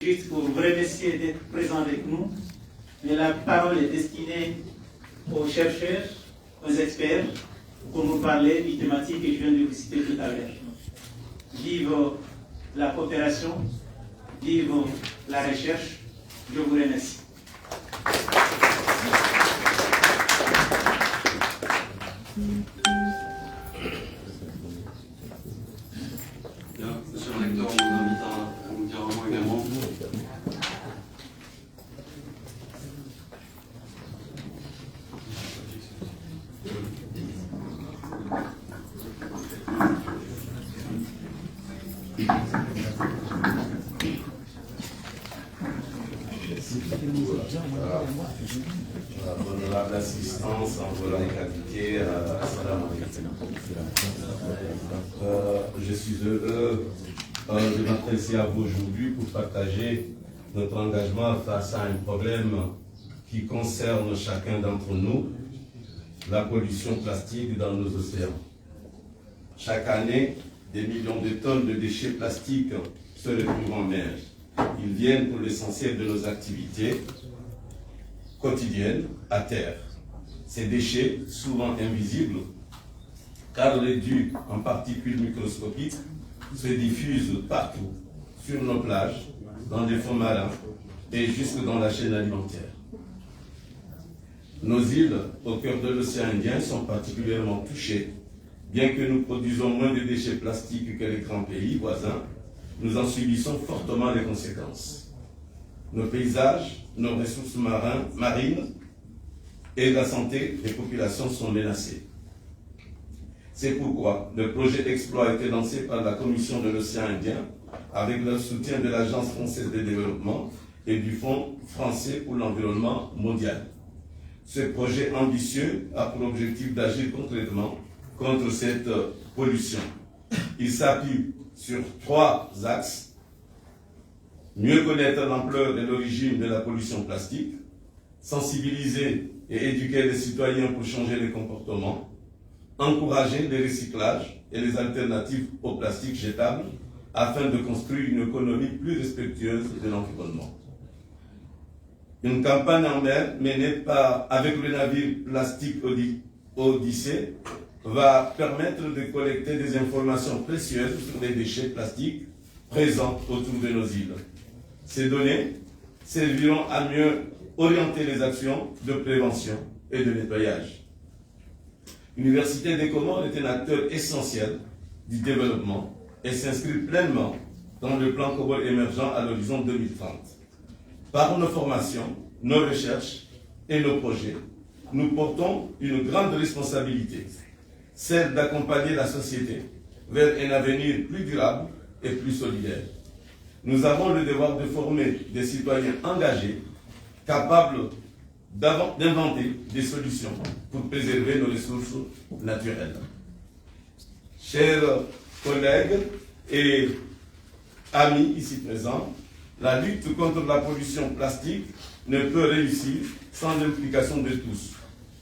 Juste pour vous remercier d'être présent avec nous. Mais la parole est destinée aux chercheurs, aux experts, pour nous parler des thématiques que je viens de vous citer tout à l'heure. Vive la coopération, vive la recherche. Je vous remercie. Bien, monsieur le recteur, on vous invite à nous dire un mot également. Honorable assistance, en volant qualité, salam alaikum. Je suis heureux de m'adresser à vous aujourd'hui pour partager notre engagement face à un problème qui concerne chacun d'entre nous, la pollution plastique dans nos océans. Chaque année, des millions de tonnes de déchets plastiques se retrouvent en mer. Ils viennent pour l'essentiel de nos activités quotidiennes à terre. Ces déchets, souvent invisibles, car réduits en particules microscopiques, se diffusent partout, sur nos plages, dans les fonds marins et jusque dans la chaîne alimentaire. Nos îles, au cœur de l'océan Indien, sont particulièrement touchées. Bien que nous produisons moins de déchets plastiques que les grands pays voisins, nous en subissons fortement les conséquences. Nos paysages, nos ressources marines et la santé des populations sont menacées. C'est pourquoi le projet Exploit a été lancé par la Commission de l'océan Indien avec le soutien de l'Agence française de développement et du Fonds français pour l'environnement mondial. Ce projet ambitieux a pour objectif d'agir concrètement contre cette pollution. Il s'appuie sur 3 axes. Mieux connaître l'ampleur et l'origine de la pollution plastique, sensibiliser et éduquer les citoyens pour changer les comportements, encourager le recyclage et les alternatives au plastique jetable afin de construire une économie plus respectueuse de l'environnement. Une campagne en mer menée avec le navire plastique Odyssée va permettre de collecter des informations précieuses sur les déchets plastiques présents autour de nos îles. Ces données serviront à mieux orienter les actions de prévention et de nettoyage. L'Université des Comores est un acteur essentiel du développement et s'inscrit pleinement dans le plan Comores émergent à l'horizon 2030. Par nos formations, nos recherches et nos projets, nous portons une grande responsabilité, celle d'accompagner la société vers un avenir plus durable et plus solidaire. Nous avons le devoir de former des citoyens engagés, capables d'inventer des solutions pour préserver nos ressources naturelles. Chers collègues et amis ici présents, la lutte contre la pollution plastique ne peut réussir sans l'implication de tous,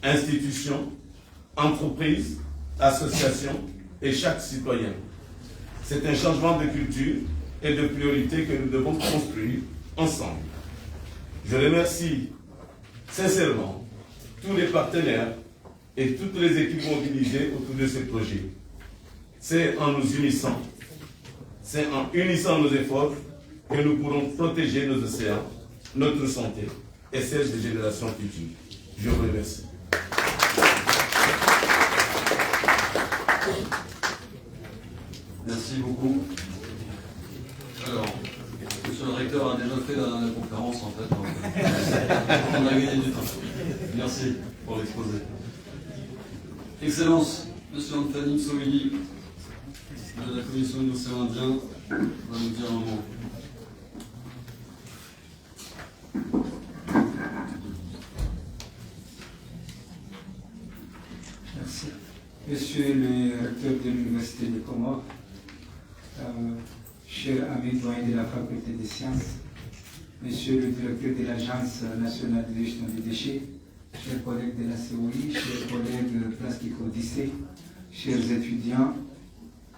institutions, entreprises, associations et chaque citoyen. C'est un changement de culture et de priorité que nous devons construire ensemble. Je remercie sincèrement tous les partenaires et toutes les équipes mobilisées autour de ce projet. C'est en nous unissant, c'est en unissant nos efforts que nous pourrons protéger nos océans, notre santé et celle des générations futures. Je vous remercie. Merci beaucoup. Alors, monsieur le recteur a déjà fait la conférence en fait. On a gagné du temps. Merci pour l'exposé. Excellence, monsieur Anthony Msovili de la Commission de l'océan Indien va nous dire un mot. Merci. Monsieur le recteur de l'Université des Comores, cher ami doyen de la faculté des sciences, monsieur le directeur de l'Agence nationale de gestion des déchets, chers collègues de la COI, chers collègues Plastique Odyssée, chers étudiants,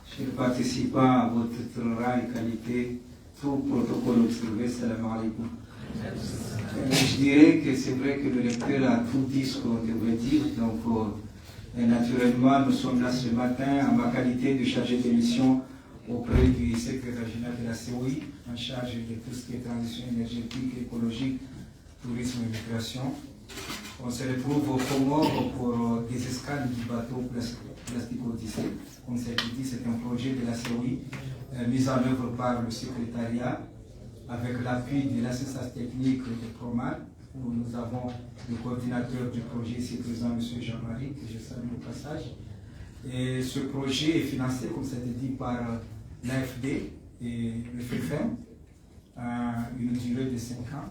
chers participants à votre rare qualité Tout protocole observé, salam alaikum. Je dirais que c'est vrai que le lecteur a tout dit ce qu'on devrait dire. Donc, naturellement, nous sommes là ce matin en ma qualité de chargé de mission auprès du secrétaire général de la COI, en charge de tout ce qui est transition énergétique, écologique, tourisme et migration. On se retrouve au Comores pour des escales du bateau Plastico-Odyssée. Comme ça a été dit, c'est un projet de la COI mis en œuvre par le secrétariat avec l'appui de l'assistance technique de Promal, où nous avons le coordinateur du projet ici présent, M. Jean-Marie, que je salue au passage. Et ce projet est financé, comme ça a été dit, par l'AFD et le FFM, une durée de 5 ans.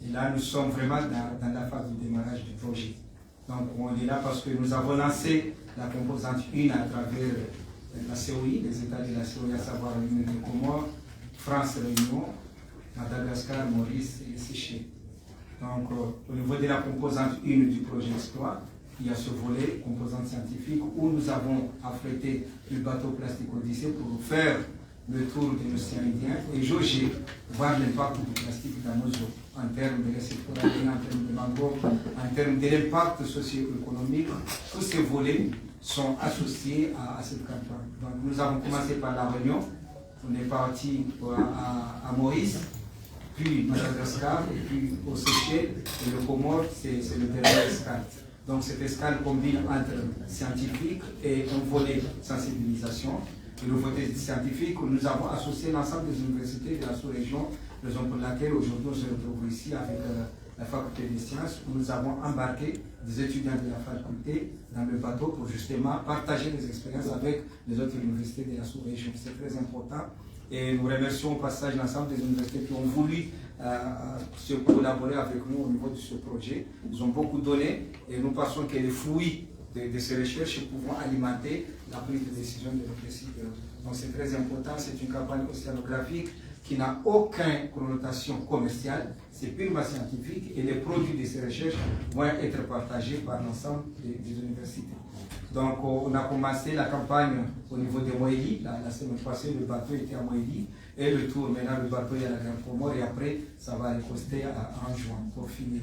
Et là, nous sommes vraiment dans la phase de démarrage du projet. Donc, on est là parce que nous avons lancé la composante 1 à travers la COI, les États de la COI, à savoir l'Union des Comores, France Réunion, Madagascar, Maurice et Seychelles. Donc, au niveau de la composante 1 du projet Exploit, il y a ce volet, composante scientifique, où nous avons affrété le bateau Plastico-Odyssée pour faire le tour de l'océan Indien et jauger, voir l'impact du plastique dans nos eaux, en termes de récifs coralliens, en termes de mangroves, en termes de l'impact socio-économique. Tous ces volets sont associés à cette campagne. Donc, nous avons commencé par la Réunion, on est parti à Maurice, puis Madagascar, et puis au Seychelles, et le Comore, c'est le dernier escale. Donc cette escale combine entre scientifique et un volet sensibilisation. Et le volet scientifique, nous avons associé l'ensemble des universités de la sous-région, raison pour laquelle aujourd'hui on se retrouve ici avec la faculté des sciences, où nous avons embarqué des étudiants de la faculté dans le bateau pour justement partager des expériences avec les autres universités de la sous-région. C'est très important. Et nous remercions au passage l'ensemble des universités qui ont voulu se collaborer avec nous au niveau de ce projet. Ils ont beaucoup donné et nous pensons que les fruits de ces recherches pourront alimenter la prise de décision de notre décideur. Donc c'est très important, c'est une campagne océanographique qui n'a aucune connotation commerciale, c'est purement scientifique et les produits de ces recherches vont être partagés par l'ensemble des universités. Donc on a commencé la campagne au niveau de Moélie, la semaine passée le bateau était à Moélie et le tour, maintenant le bateau est à la Grande Comore et après ça va riposter en juin pour finir.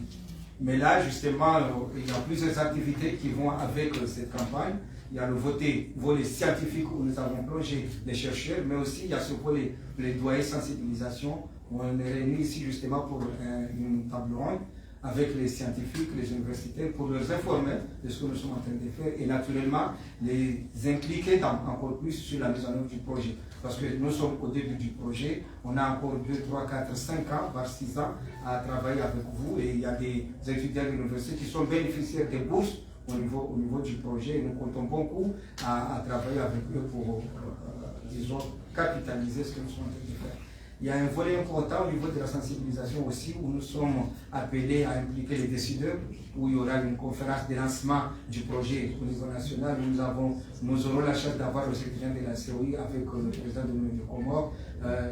Mais là justement il y a plusieurs activités qui vont avec cette campagne. Il y a le volet scientifique où nous avons plongé les chercheurs, mais aussi il y a ce volet plaidoyer, sensibilisation, où on est réunis ici justement pour une table ronde avec les scientifiques, les universitaires, pour les informer de ce que nous sommes en train de faire et naturellement les impliquer encore plus sur la mise en œuvre du projet. Parce que nous sommes au début du projet, on a encore 2, 3, 4, 5 ans, voire 6 ans à travailler avec vous et il y a des étudiants de l'université qui sont bénéficiaires des bourses au niveau du projet et nous comptons beaucoup à travailler avec eux pour, disons, capitaliser ce que nous sommes en train de faire. Il y a un volet important au niveau de la sensibilisation aussi, où nous sommes appelés à impliquer les décideurs, où il y aura une conférence de lancement du projet au niveau national. Nous aurons la chance d'avoir le secrétaire de la COI avec le président de l'Union des Comores.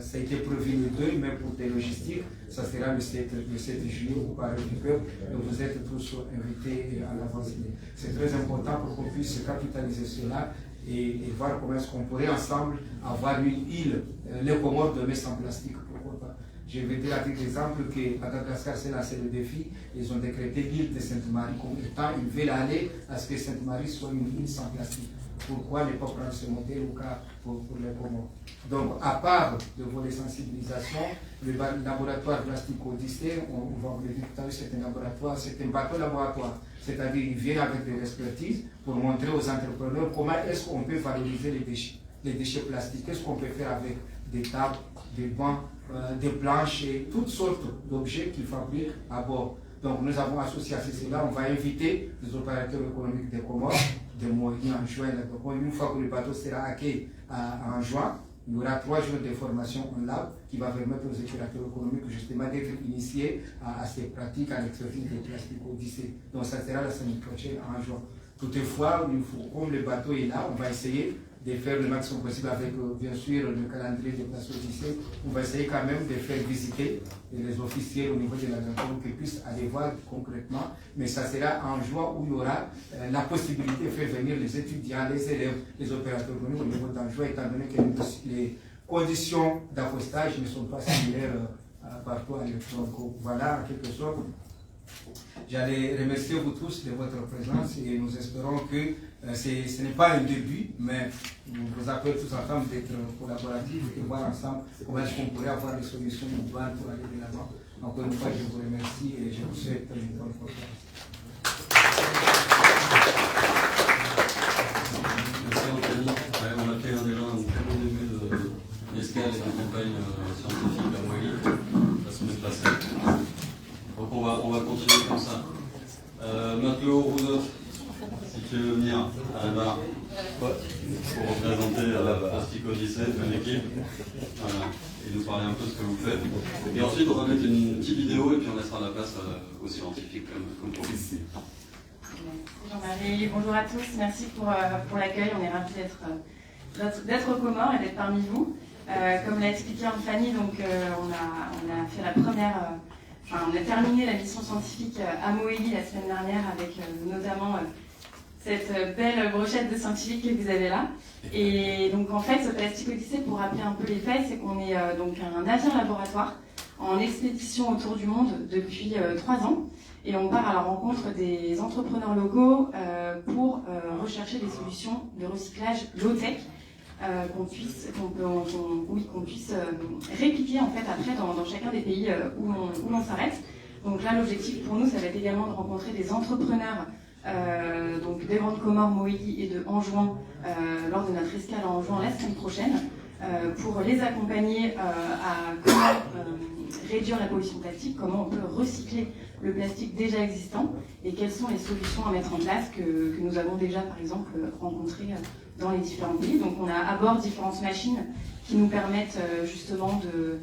Ça a été prévu le 2, mais pour des logistiques, ça sera le 7 juillet au Palais du Peuple. Et vous êtes tous invités à l'avance. C'est très important pour qu'on puisse capitaliser cela et voir comment est-ce qu'on pourrait ensemble avoir une île, les Comores de sans plastique, pourquoi pas. Je vais dire à titre d'exemple que Madagascar s'est lancé le défi, ils ont décrété l'île de Sainte-Marie comme étant, ils veulent aller à ce que Sainte-Marie soit une île sans plastique. Pourquoi ne pas prendre ce modèle au cas pour les Comores? Donc, à part le volet sensibilisation, le laboratoire Plastico-Odyssée, on va vous le dire tout à l'heure, c'est un laboratoire, c'est un bateau laboratoire. C'est-à-dire, il vient avec de l'expertise pour montrer aux entrepreneurs comment est-ce qu'on peut valoriser les déchets plastiques, qu'est-ce qu'on peut faire avec des tables, des bancs, des planches et toutes sortes d'objets qu'ils fabriquent à bord. Donc nous avons associé à cela, on va inviter les opérateurs économiques des Comores, de Moïse en juin. Donc une fois que le bateau sera hacké en juin, il y aura 3 jours de formation en lab qui va permettre aux opérateurs économiques justement d'être initiés à ces pratiques, à l'expertise des Plastico-Odyssée. Donc ça sera la semaine prochaine en juin. Toutefois, comme le bateau est là, on va essayer de faire le maximum possible avec, bien sûr, le calendrier de Plastico-Odyssée. On va essayer quand même de faire visiter les officiers au niveau de la Grande Comore qui puissent aller voir concrètement. Mais ça sera en juin où il y aura la possibilité de faire venir les étudiants, les élèves, les opérateurs économiques au niveau d'en juin, étant donné que les conditions d'accostage ne sont pas similaires partout ailleurs. Donc voilà, en quelque sorte, j'allais remercier vous tous de votre présence et nous espérons que ce n'est pas un début, mais nous vous appelons tous ensemble d'être collaboratifs et voir ensemble comment est-ce qu'on pourrait avoir des solutions globales pour aller de l'avant. Encore une fois, je vous remercie et je vous souhaite une bonne conférence. Merci Anthony. Ouais, on a fait déjà un très bon début d'escale et de campagne scientifique à Moïli la semaine passée. Donc on va continuer comme ça. Matelot Rousseau, si tu veux venir à la barre pour représenter la Plastic Odyssey de l'équipe. Voilà. Et nous parler un peu de ce que vous faites. Et ensuite, on va mettre une petite vidéo et puis on laissera la place aux scientifiques comme pour ici. Jean-Marie, bonjour à tous, merci pour l'accueil, on est ravis d'être aux Comores et d'être parmi vous. Comme l'a expliqué Anne-Fanny, donc on a fait la première, on a terminé la mission scientifique à Moïli la semaine dernière avec notamment cette belle brochette de scientifiques que vous avez là. Et donc en fait, ce Plastic Odyssey, pour rappeler un peu les faits, c'est qu'on est donc un navire laboratoire en expédition autour du monde depuis 3 ans. Et on part à la rencontre des entrepreneurs locaux pour rechercher des solutions de recyclage low-tech qu'on puisse répliquer en fait après dans chacun des pays où l'on s'arrête. Donc là, l'objectif pour nous, ça va être également de rencontrer des entrepreneurs donc des Grandes Comores, Moïli et de Anjouan lors de notre escale à Anjouan la semaine prochaine pour les accompagner à comment réduire la pollution plastique, comment on peut recycler le plastique déjà existant et quelles sont les solutions à mettre en place que nous avons déjà par exemple rencontrées dans les différents pays. Donc on a à bord différentes machines qui nous permettent justement de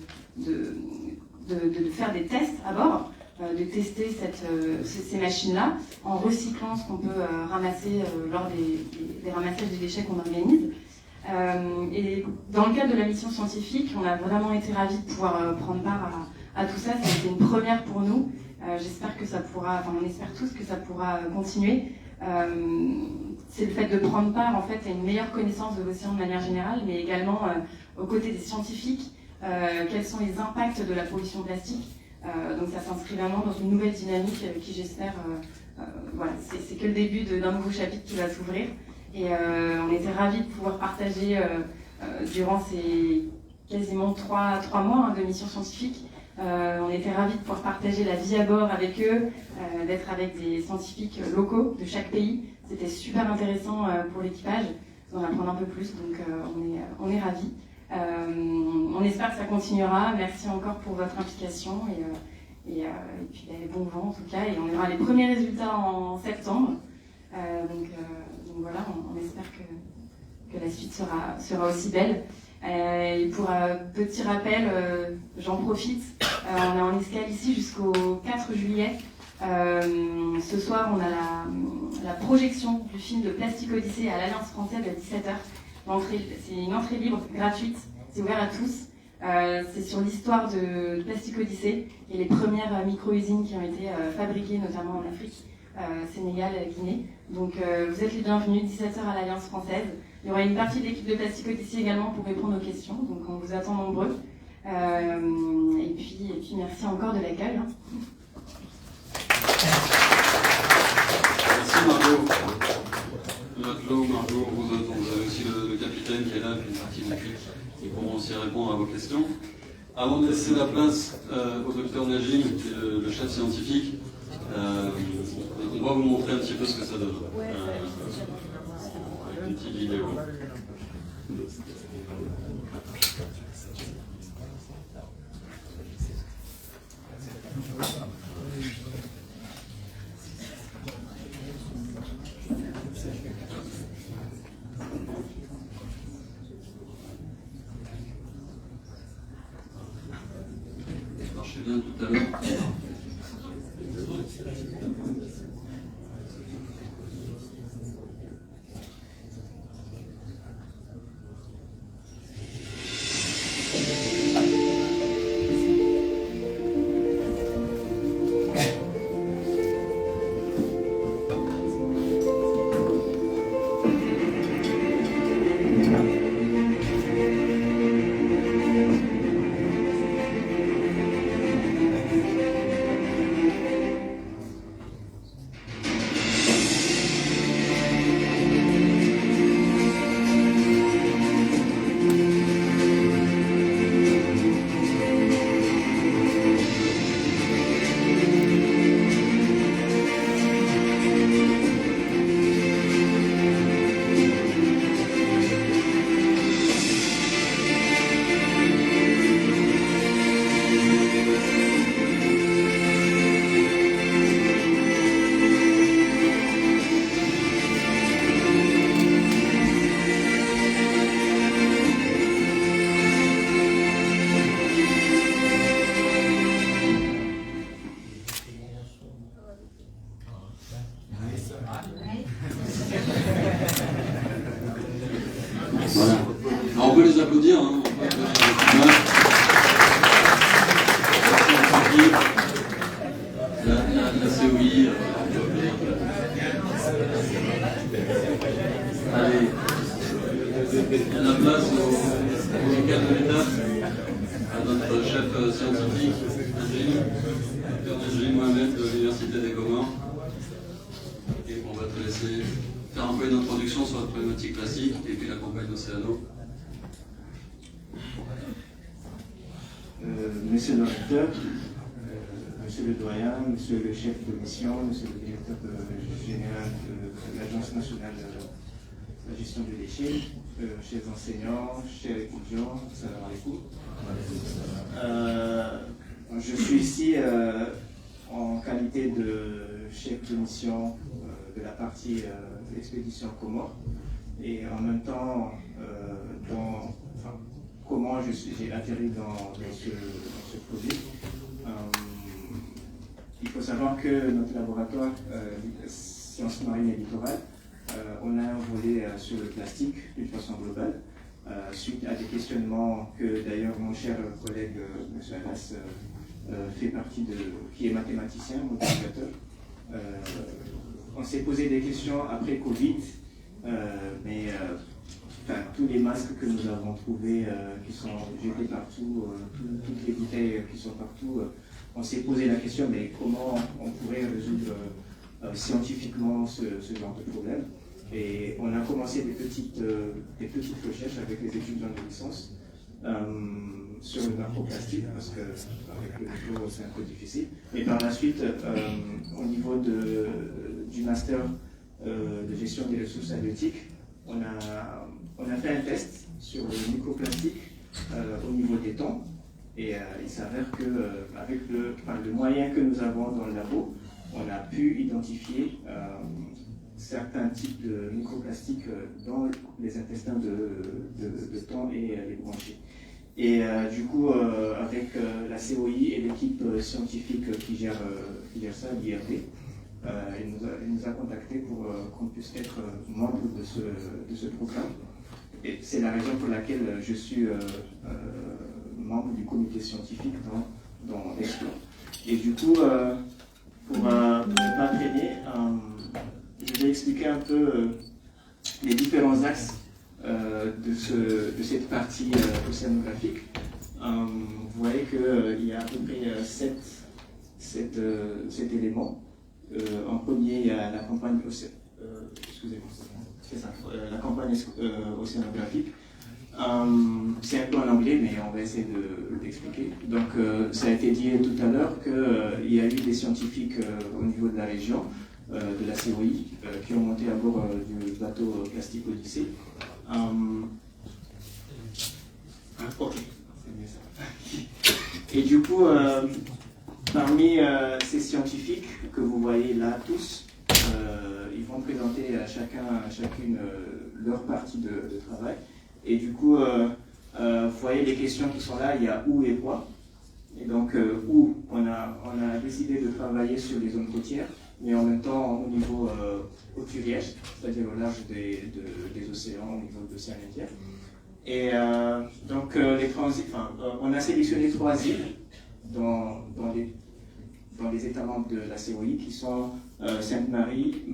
faire des tests à bord, de tester ces machines-là en recyclant ce qu'on peut ramasser lors des ramassages des déchets qu'on organise. Et dans le cadre de la mission scientifique, on a vraiment été ravis de pouvoir prendre part à tout ça. C'était une première pour nous. J'espère que ça pourra, enfin on espère tous que ça pourra continuer. C'est le fait de prendre part en fait à une meilleure connaissance de l'océan de manière générale, mais également aux côtés des scientifiques, quels sont les impacts de la pollution plastique. Donc ça s'inscrit vraiment dans une nouvelle dynamique qui j'espère, voilà, c'est que le début d'un nouveau chapitre qui va s'ouvrir. Et on était ravis de pouvoir partager durant ces quasiment 3 mois de mission scientifique. On était ravis de pouvoir partager la vie à bord avec eux, d'être avec des scientifiques locaux de chaque pays. C'était super intéressant pour l'équipage, d'en apprendre un peu plus, donc on est ravis. On espère que ça continuera. Merci encore pour votre implication et puis bon vent en tout cas. Et on aura les premiers résultats en septembre. Donc voilà, on espère que la suite sera aussi belle. Et pour petit rappel, j'en profite, on est en escale ici jusqu'au 4 juillet. Ce soir, on a la projection du film de Plastic Odyssey à l'Alliance française à 17h. C'est une entrée libre, gratuite, c'est ouvert à tous. C'est sur l'histoire de Plastic Odyssey et les premières micro-usines qui ont été fabriquées, notamment en Afrique, Sénégal, Guinée. Donc vous êtes les bienvenus, 17h à l'Alliance française. Il y aura une partie de l'équipe de Plastic Odyssey également pour répondre aux questions, donc on vous attend nombreux. Et puis merci encore de l'accueil. Merci Margot. Margot, vous avez aussi le capitaine qui est là, puis une partie de l'équipe qui pourront aussi répondre à vos questions. Avant de laisser la place au docteur Najim, qui est le chef scientifique, on va vous montrer un petit peu ce que ça donne. Une petite vidéo. Ça marchait bien tout à l'heure. COI. Allez, il y a la place au local de l'État, à notre chef scientifique, Dr Najri Mohamed de l'Université des Comores. Et on va te laisser faire un peu une introduction sur la problématique classique et puis la campagne d'Océano. Monsieur le recteur, monsieur le doyen, monsieur le chef de mission, monsieur le directeur général de l'Agence nationale de la gestion des déchets, chers enseignants, chers étudiants, salam alaikum. Je suis ici en qualité de chef de mission de la partie expédition Comores et en même temps comment j'ai atterri dans ce projet. Il faut savoir que notre laboratoire Sciences marines et littorales, on a un volet sur le plastique d'une façon globale, suite à des questionnements que d'ailleurs mon cher collègue M. Alas fait partie qui est mathématicien, modélisateur. On s'est posé des questions après Covid, mais tous les masques que nous avons trouvés, qui sont jetés partout, toutes les bouteilles qui sont partout, on s'est posé la question, mais comment on pourrait résoudre scientifiquement ce genre de problème. Et on a commencé des petites recherches avec les étudiants de licence sur le macroplastique, parce qu'avec le micro c'est un peu difficile. Et par la suite, au niveau du master de gestion des ressources halieutiques, on a fait un test sur le microplastique au niveau des thons. Et il s'avère qu'avec le moyen que nous avons dans le labo, on a pu identifier certains types de microplastiques dans les intestins de thon et les branchies. Et du coup, avec la COI et l'équipe scientifique qui gère ça, l'IRD, il nous a contactés pour qu'on puisse être membre de ce programme. Et c'est la raison pour laquelle je suis membre du comité scientifique dans l'Explore. Et du coup, pour ne pas traîner, je vais expliquer un peu les différents axes de cette partie océanographique. Vous voyez qu'il y a à peu près 7 éléments. En premier, il y a la campagne la campagne océanographique. C'est un peu en anglais, mais on va essayer d'expliquer. Donc, ça a été dit tout à l'heure qu'il y a eu des scientifiques au niveau de la région, de la COI, qui ont monté à bord du bateau Plastique Odyssée. Ok, c'est mieux ça. Et du coup, parmi ces scientifiques que vous voyez là tous, ils vont présenter à chacune leur partie de travail. Et du coup, vous voyez les questions qui sont là, il y a où et quoi. Et donc, où on a décidé de travailler sur les zones côtières, mais en même temps au niveau hauturière, c'est-à-dire au large des océans, au niveau de l'océan Indien. Et donc, on a sélectionné 3 îles dans les États membres de la COI qui sont Sainte-Marie,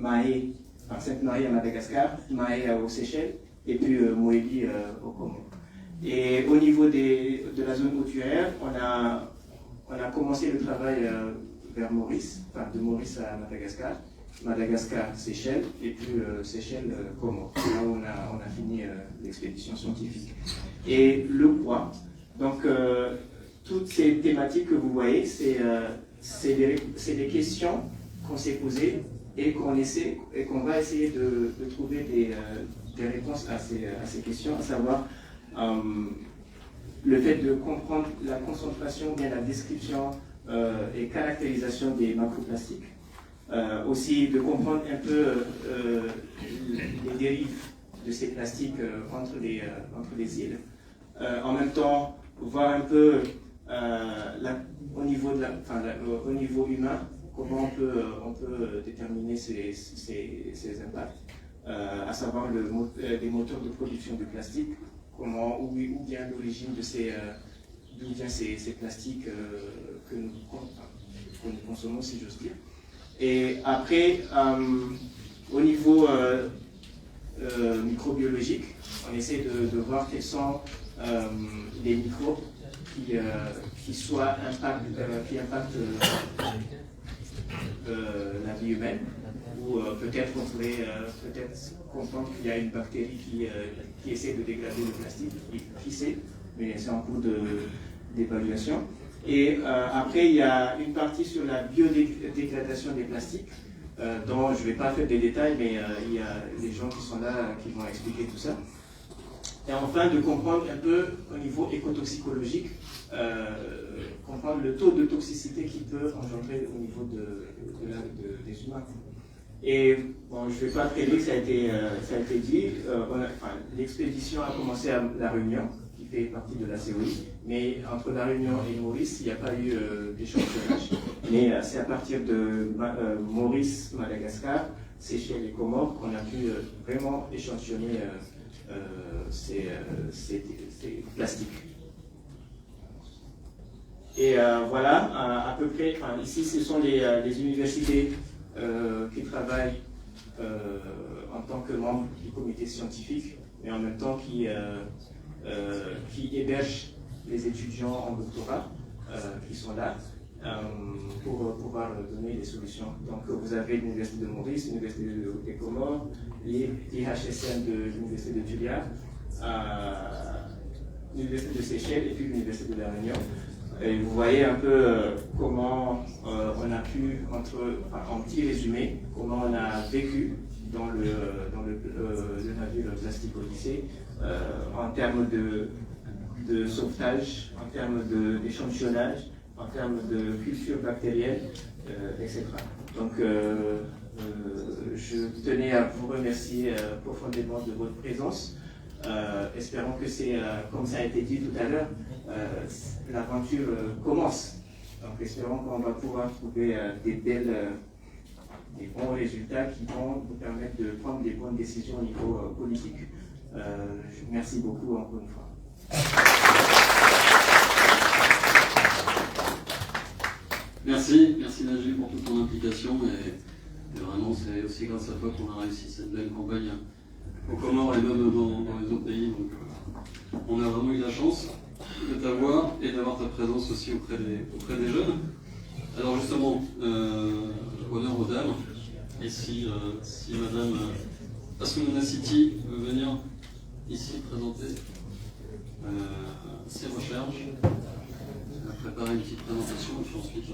Sainte-Marie à Madagascar, Mahé aux Seychelles et puis Moélie au Congo. Et au niveau de la zone hauturière, on a commencé le travail vers Maurice, de Maurice à Madagascar, Madagascar, Seychelles et puis Seychelles, Comores. Là où on a fini l'expédition scientifique. Et le poids, donc toutes ces thématiques que vous voyez, c'est des questions qu'on s'est posées et qu'on va essayer de trouver des réponses à ces questions, à savoir le fait de comprendre la concentration, bien la description et caractérisation des macroplastiques, aussi de comprendre un peu les dérives de ces plastiques entre les îles, en même temps voir un peu au niveau humain comment on peut déterminer ces impacts, à savoir les moteurs de production de plastique, où vient l'origine de d'où viennent ces plastiques que nous consommons, si j'ose dire. Et après, au niveau microbiologique, on essaie de voir quels sont les microbes qui impactent la vie humaine, ou peut-être on pourrait comprendre qu'il y a une bactérie qui essaie de dégrader le plastique, qui sait, mais c'est en cours d'évaluation. Et après, il y a une partie sur la biodégradation des plastiques, dont je ne vais pas faire des détails, mais il y a des gens qui sont là qui vont expliquer tout ça. Et enfin, de comprendre un peu au niveau écotoxicologique, comprendre le taux de toxicité qui peut engendrer au niveau des humains. Et bon, je ne vais pas traiter, ça a été dit, l'expédition a commencé à La Réunion, qui fait partie de la COI, mais entre La Réunion et Maurice, il n'y a pas eu d'échantillonnage. Mais c'est à partir de Maurice, Madagascar, Seychelles et Comores qu'on a pu vraiment échantillonner ces plastiques. Et voilà, à peu près, ici ce sont les universités qui travaillent en tant que membres du comité scientifique, mais en même temps qui hébergent les étudiants en doctorat qui sont là pour pouvoir donner des solutions. Donc vous avez l'Université de Maurice, l'Université des Comores, l'IHSM de l'Université de Juliard, l'Université de Seychelles et puis l'Université de La Réunion. Et vous voyez un peu comment on a pu, en petit résumé, comment on a vécu dans le navire Plastic Odyssée en termes de sauvetage, en termes d'échantillonnage, en termes de culture bactérienne, etc. Donc je tenais à vous remercier profondément de votre présence. Espérons que c'est, comme ça a été dit tout à l'heure, l'aventure commence. Donc espérons qu'on va pouvoir trouver des bons résultats qui vont nous permettre de prendre des bonnes décisions au niveau politique. Merci beaucoup encore une fois. Merci Najib pour toute ton implication et vraiment c'est aussi grâce à toi qu'on a réussi cette belle campagne aux Comores et même dans les autres pays. Donc on a vraiment eu la chance de t'avoir et d'avoir ta présence aussi auprès des jeunes. Alors justement, honneur aux dames, et si Madame Asmouna Siti veut venir ici présenter ses recherches, elle va préparer une petite présentation et puis ensuite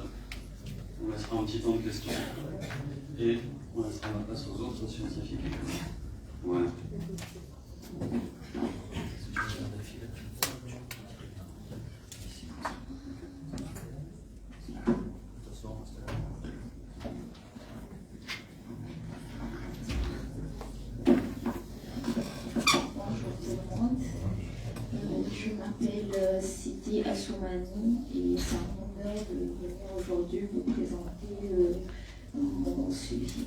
on laissera un petit temps de questions et on laissera la place aux autres scientifiques. Voilà. Je m'appelle Siti Assoumani et c'est un honneur de venir aujourd'hui vous présenter mon sujet.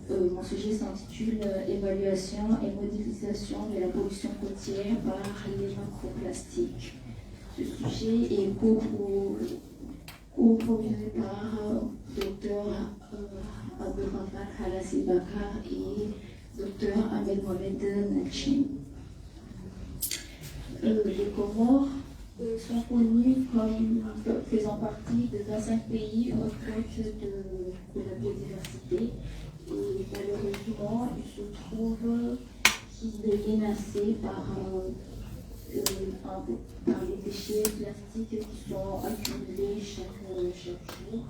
Mon sujet s'intitule Évaluation et modélisation de la pollution côtière par les macroplastiques. Ce sujet est co-proposé par Dr Abdelrahman Halassi Bakar et Dr Ahmed Mohamed Nachim. Les Comores sont connus comme faisant partie de 25 pays en compte de la biodiversité. Et malheureusement, il se trouve qu'il est menacé par les déchets plastiques qui sont accumulés chaque jour.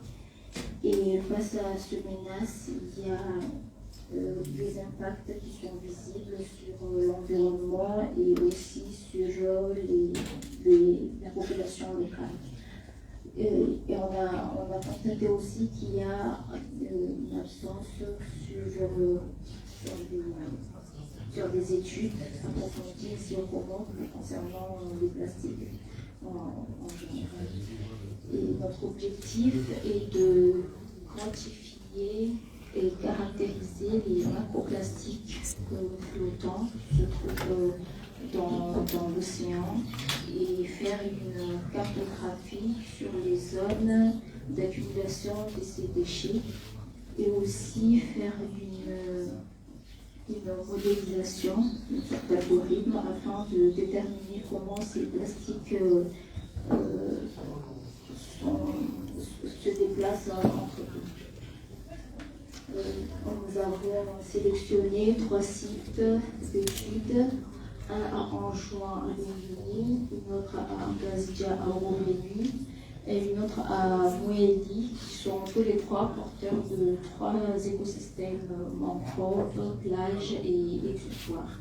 Et face à ce menace, il y a des impacts qui sont visibles sur l'environnement et aussi sur la population locale. Et on a constaté aussi qu'il y a une absence sur des études approfondies ici au Comores concernant les plastiques en général. Et notre objectif est de quantifier et caractériser les macroplastiques flottants qui se trouvent dans l'océan et faire une cartographie sur les zones d'accumulation de ces déchets et aussi faire une modélisation, une sorte d'algorithme afin de déterminer comment ces plastiques se déplacent entre eux. Nous avons sélectionné 3 sites d'études, un à Anjouan à Bengui, une autre à Ngazidja à Oromeni et une autre à Moueli, qui sont tous les 3 porteurs de 3 écosystèmes mangroves, plages et exutoires.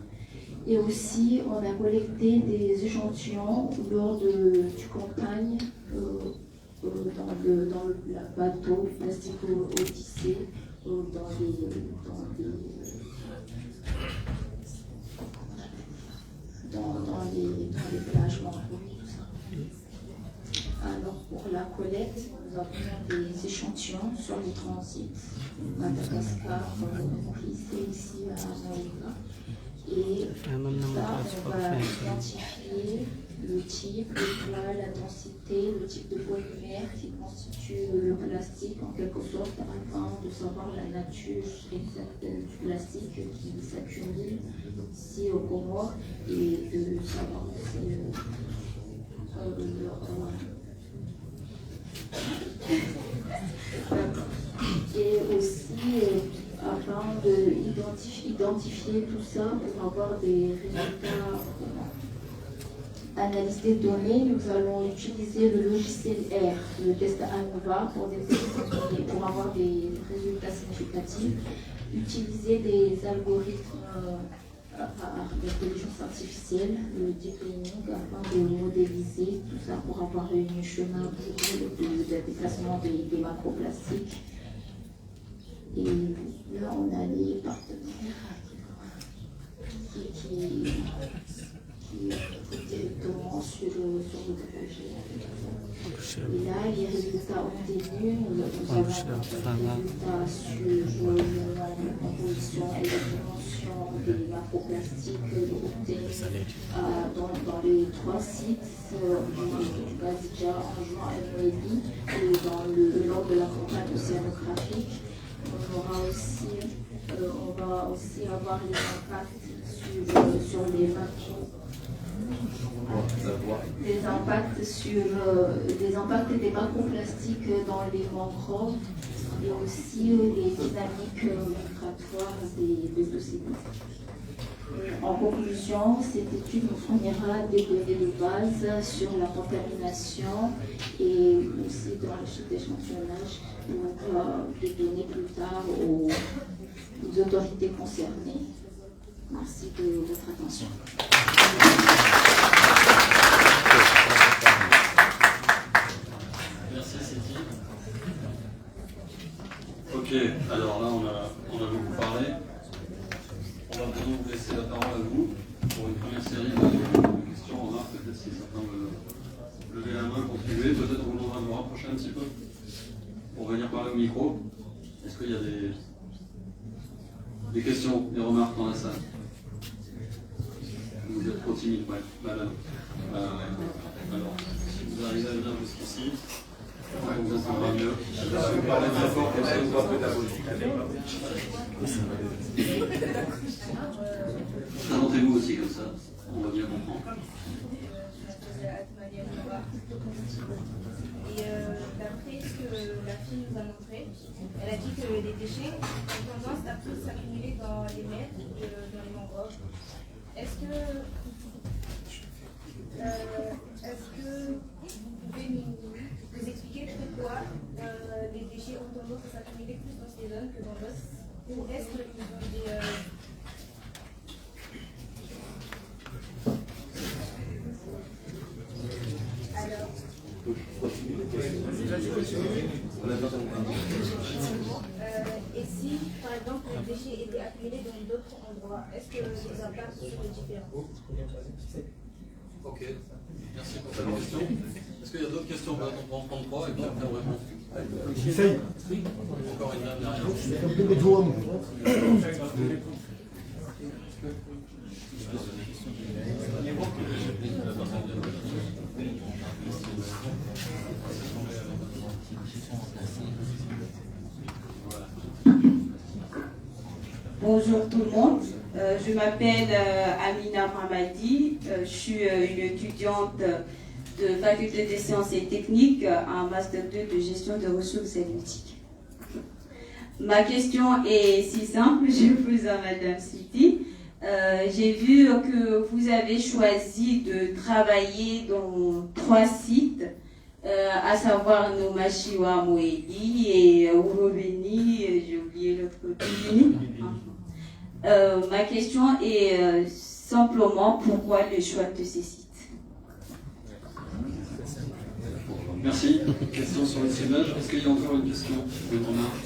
Et aussi, on a collecté des échantillons lors du campagne dans le bateau Plastico-Odyssée, dans les plages mangroves, tout ça. Alors pour la collecte, nous avons des échantillons sur les transits, Madagascar, Maurice et ici à Moïka. Et là, on va identifier le type, le poids, la densité, le type de polymère qui constitue le plastique en quelque sorte, afin de savoir la nature exacte du plastique qui s'accumule ici au Comores et de savoir aussi et aussi afin d'identifier tout ça pour avoir des résultats. Analyse des données, nous allons utiliser le logiciel R, le test ANOVA, pour avoir des résultats significatifs. Utiliser des algorithmes d'intelligence artificielle, le deep learning, afin de modéliser tout ça pour avoir un chemin de déplacement des macroplastiques. Et là, on a les partenaires qui directement sur le projet. Et là, les résultats obtenus, nous avons des résultats sur la composition et la dimension des macroplastiques obtenus dans les 3 sites du Ngazidja, Anjouan et Moueli, et lors de la campagne océanographique. On va aussi avoir les impacts sur les macros. Des impacts des macroplastiques dans les mangroves et aussi les dynamiques migratoires des océans. En conclusion, cette étude nous fournira des données de base sur la contamination et aussi dans l'échantillonnage pour les donner plus tard aux autorités concernées. Merci de votre attention. Merci Siti. Ok, alors là on a beaucoup parlé. On va maintenant vous laisser la parole à vous pour une première série de questions, remarques, peut-être si certains veulent lever la main, contribuer, peut-être on va vous rapprocher un petit peu pour venir parler au micro. Est-ce qu'il y a des questions, des remarques dans la salle? Vous êtes trop timide, ouais, madame. Alors, si vous arrivez à venir jusqu'ici, on vous entendra mieux. Vous parlez bien fort comme ça, vous voit pédagogique. Présentez-vous aussi comme ça, on va bien comprendre. Et d'après ce que la fille nous a montré, elle a dit que les déchets ont tendance à plus s'accumuler dans les mers, dans les mangroves. Est-ce que vous pouvez nous expliquer pourquoi les déchets ont tendance à s'accumuler plus dans ces zones que dans d'autres? Ou est-ce qu'ils ont des... Alors... et si, par exemple, les déchets étaient accumulés dans d'autres endroits, est-ce que les impacts seraient différents? Ok, merci pour cette question. Est-ce qu'il y a d'autres questions? On va en prendre 3 et puis après on répond. J'essaye. Encore une dame derrière. Bonjour tout le monde, je m'appelle Amina Mamadi, je suis une étudiante de faculté des sciences et techniques en master 2 de gestion de ressources halieutiques. Ma question est si simple, je pose à Madame Siti. J'ai vu que vous avez choisi de travailler dans 3 sites, à savoir Nomashiwa Moedi et Urobeni, j'ai oublié l'autre côté. Ma question est simplement pourquoi le choix de ces sites? Merci. Question sur le ciblage. Est-ce qu'il y a encore une question? Une remarque?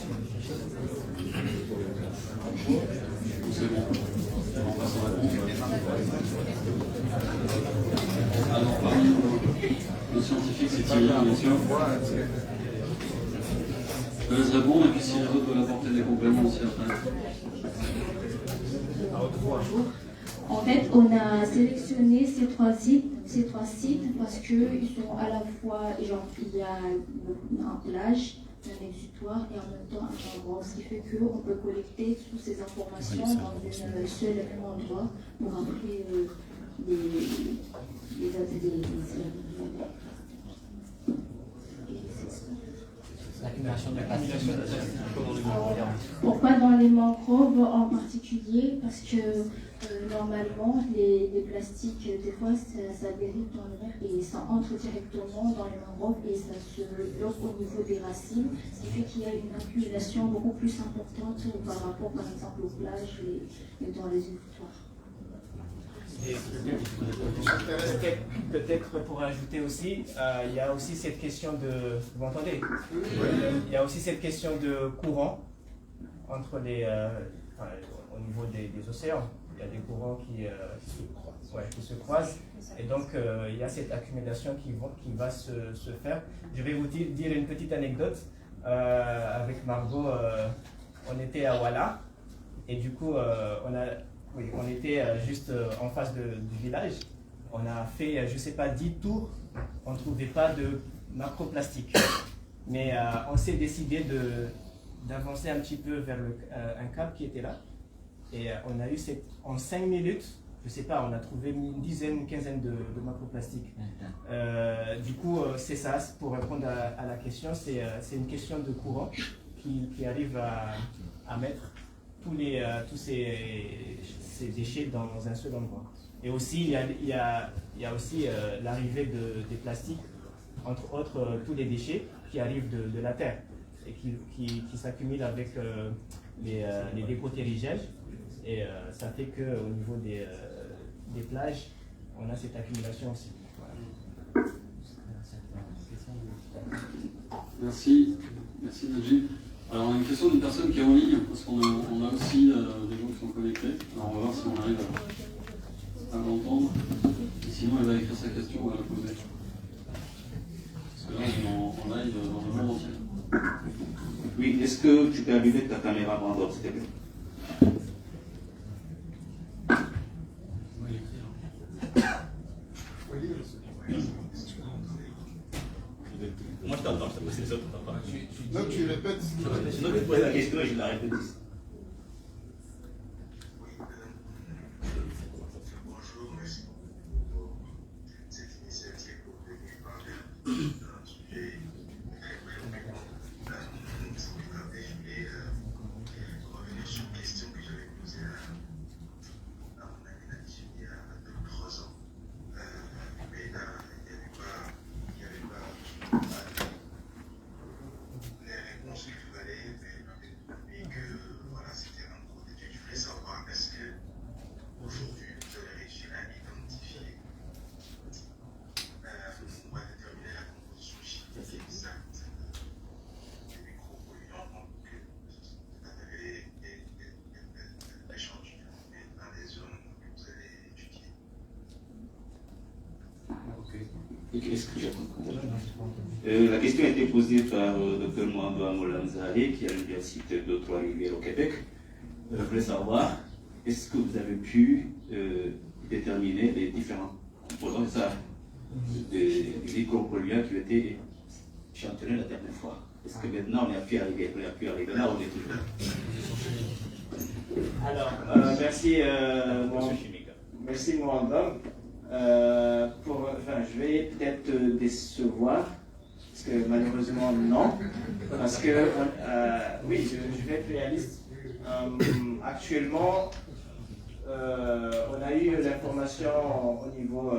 C'est bon. On passe en réponse. Alors, parmi nos scientifiques, c'est Thierry, bien sûr. Je laisse répondre et puis si les autres veulent apporter des compléments aussi après. En fait, on a sélectionné ces trois sites parce qu'ils sont à la fois, genre, il y a un plage, un exutoire et en même temps un endroit, ce qui fait qu'on peut collecter toutes ces informations dans une seule et même endroit pour après L'accumulation de plastique. Pourquoi dans les mangroves en particulier? Parce que normalement, les plastiques, des fois, ça dérive dans l'air et ça entre directement dans les mangroves et ça se bloque au niveau des racines, ce qui fait qu'il y a une accumulation beaucoup plus importante par rapport, par exemple, aux plages et dans les exutoires. Peut-être pour ajouter aussi, il y a aussi cette question de... Vous m'entendez? Il y a aussi cette question de courant entre les... au niveau des océans. Il y a des courants qui se croisent. Et donc, il y a cette accumulation qui va se faire. Je vais vous dire une petite anecdote. Avec Margot, on était à Ouala. Et du coup, on était juste en face du village. On a fait, je ne sais pas, 10 tours. On ne trouvait pas de macroplastique. Mais on s'est décidé d'avancer un petit peu vers un câble qui était là. Et on a eu en 5 minutes, je ne sais pas, on a trouvé une dizaine, une quinzaine de macroplastiques. Du coup, c'est ça, pour répondre à la question, c'est une question de courant qui arrive à mettre tous ces déchets dans un seul endroit. Et aussi, il y a aussi l'arrivée des plastiques, entre autres tous les déchets qui arrivent de la terre et qui s'accumulent avec les dépôts terrigènes. Et ça fait qu'au niveau des plages, on a cette accumulation aussi. Voilà. Merci Najib. Alors on a une question d'une personne qui est en ligne, parce qu'on a aussi des gens qui sont connectés. Alors on va voir si on arrive à l'entendre. Et sinon elle va écrire sa question, on va la poser. Parce que là on est en live dans le monde entier. Oui, est-ce que tu peux allumer ta caméra Brandon, s'il te plaît? Moi je t'entends, c'est les autres qui t'entendent. Non, tu répètes. Sinon, tu poses la question et je la répète. Bonjour, merci pour cette initiative pour venir parler d'un sujet très préoccupant. Sans plus tarder, je voulais revenir sur une question que j'avais posée à mon ami Najib il y a 2-3 ans. Mais là, il n'y avait pas les réponses qu'il fallait, mais que voilà, c'était un gros défi. Je voulais savoir, est-ce que aujourd'hui vous avez réussi à identifier ou à déterminer la composition chimique exacte des micropolluants que vous avez échangés dans les zones que vous avez étudiées? La question a été posée par le Dr Mohamed Amolanzare, qui est à l'université de Trois-Rivières au Québec. Je voulais savoir, est-ce que vous avez pu déterminer les différents composants des micropolluants qui ont été échantillonnés la dernière fois? Est-ce que maintenant on a pu arriver là, on est toujours là? Alors, merci, merci Mohamed. Je vais peut-être te décevoir, parce que malheureusement non, parce que oui, je vais être réaliste. Actuellement, on a eu l'information au niveau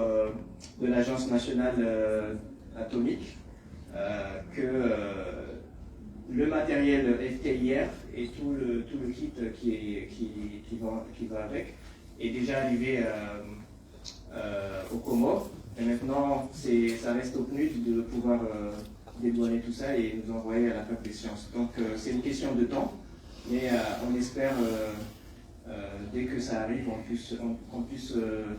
de l'Agence nationale atomique que le matériel FTIR et tout le kit qui va avec est déjà arrivé aux Comores. Et maintenant, ça reste au PNUD de pouvoir dédouaner tout ça et nous envoyer à la fac des sciences. Donc c'est une question de temps, mais on espère dès que ça arrive qu'on puisse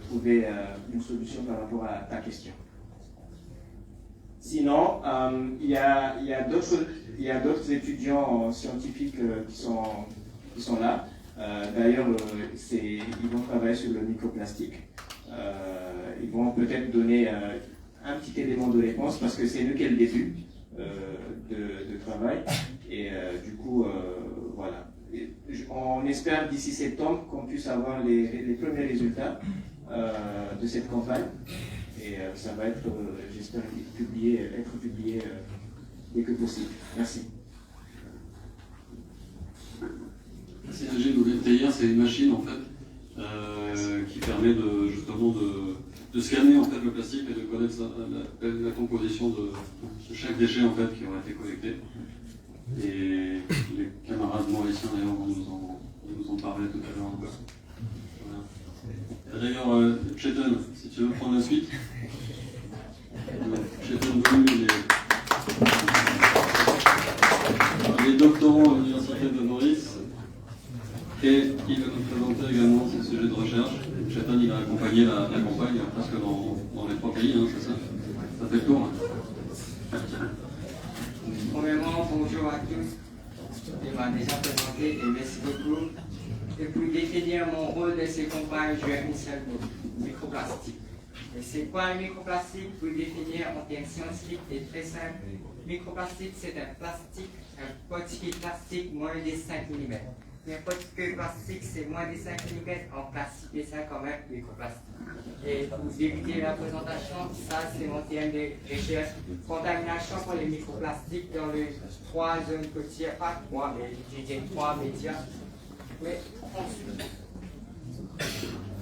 trouver une solution par rapport à ta question. Sinon, il y a d'autres étudiants scientifiques qui sont là. D'ailleurs, ils vont travailler sur le microplastique. Ils vont peut-être donner un petit élément de réponse parce que c'est eux qui est le début de travail. Et du coup, voilà. On espère d'ici septembre qu'on puisse avoir les premiers résultats de cette campagne. Et ça va être, j'espère, être publié dès que possible. Merci. C'est un GWTIR, c'est une machine en fait qui permet justement de scanner en fait le plastique et de connaître la composition de chaque déchet en fait qui aura été collecté. Et les camarades mauriciens d'ailleurs vont nous en parler tout à l'heure encore. Voilà. D'ailleurs, Chetan, si tu veux prendre la suite. Chetan Bounou, il est doctorant à l'Université de Maurice et il va nous présenter également ses sujets de recherche. Chetan, il a accompagné la campagne presque dans les 3 pays, hein, c'est ça? Ça fait le tour. Premièrement, bonjour à tous. Il m'a déjà présenté et merci beaucoup. Et pour définir mon rôle de ces campagnes, je vais une seule mot, microplastique. Et c'est quoi un microplastique? Pour définir en termes scientifiques et très simple, microplastique c'est un plastique, un particle plastique moins de 5 mm. Un particle plastique c'est moins de 5 mm, on classifie ça comme un microplastique. Et pour débuter la présentation, ça c'est mon terme de recherche. Contamination pour les microplastiques dans les 3 zones côtières, pas 3, mais je dis 3 médias. Mais ensuite,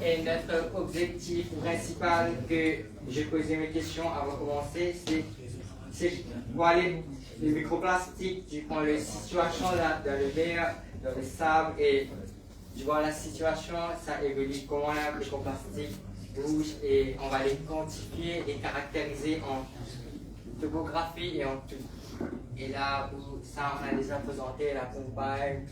et notre objectif principal que j'ai posé mes questions avant de commencer, c'est voir les microplastiques, je prends la situation là, dans le mer, dans le sable, et je vois la situation, ça évolue, comment les microplastiques bougent, et on va les quantifier, les caractériser en topographie et en tout. Et là, ça, on a déjà présenté la campagne,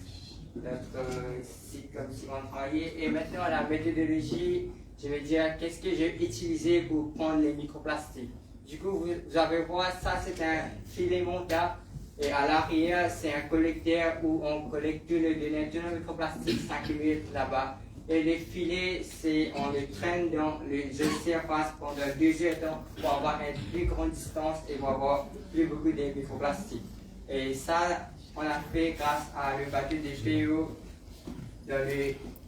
notre site comme si on travaillait. Et maintenant, la méthodologie, je vais dire qu'est-ce que j'ai utilisé pour prendre les microplastiques. Du coup, vous allez voir, ça c'est un filet montable. Et à l'arrière, c'est un collecteur où on collecte tous les données, tous les microplastiques s'accumulent là-bas. Et les filets, on les traîne dans les surfaces pendant 2 heures de temps pour avoir une plus grande distance et pour avoir plus beaucoup de microplastiques. Et ça, on l'a fait grâce à le bateau de géo dans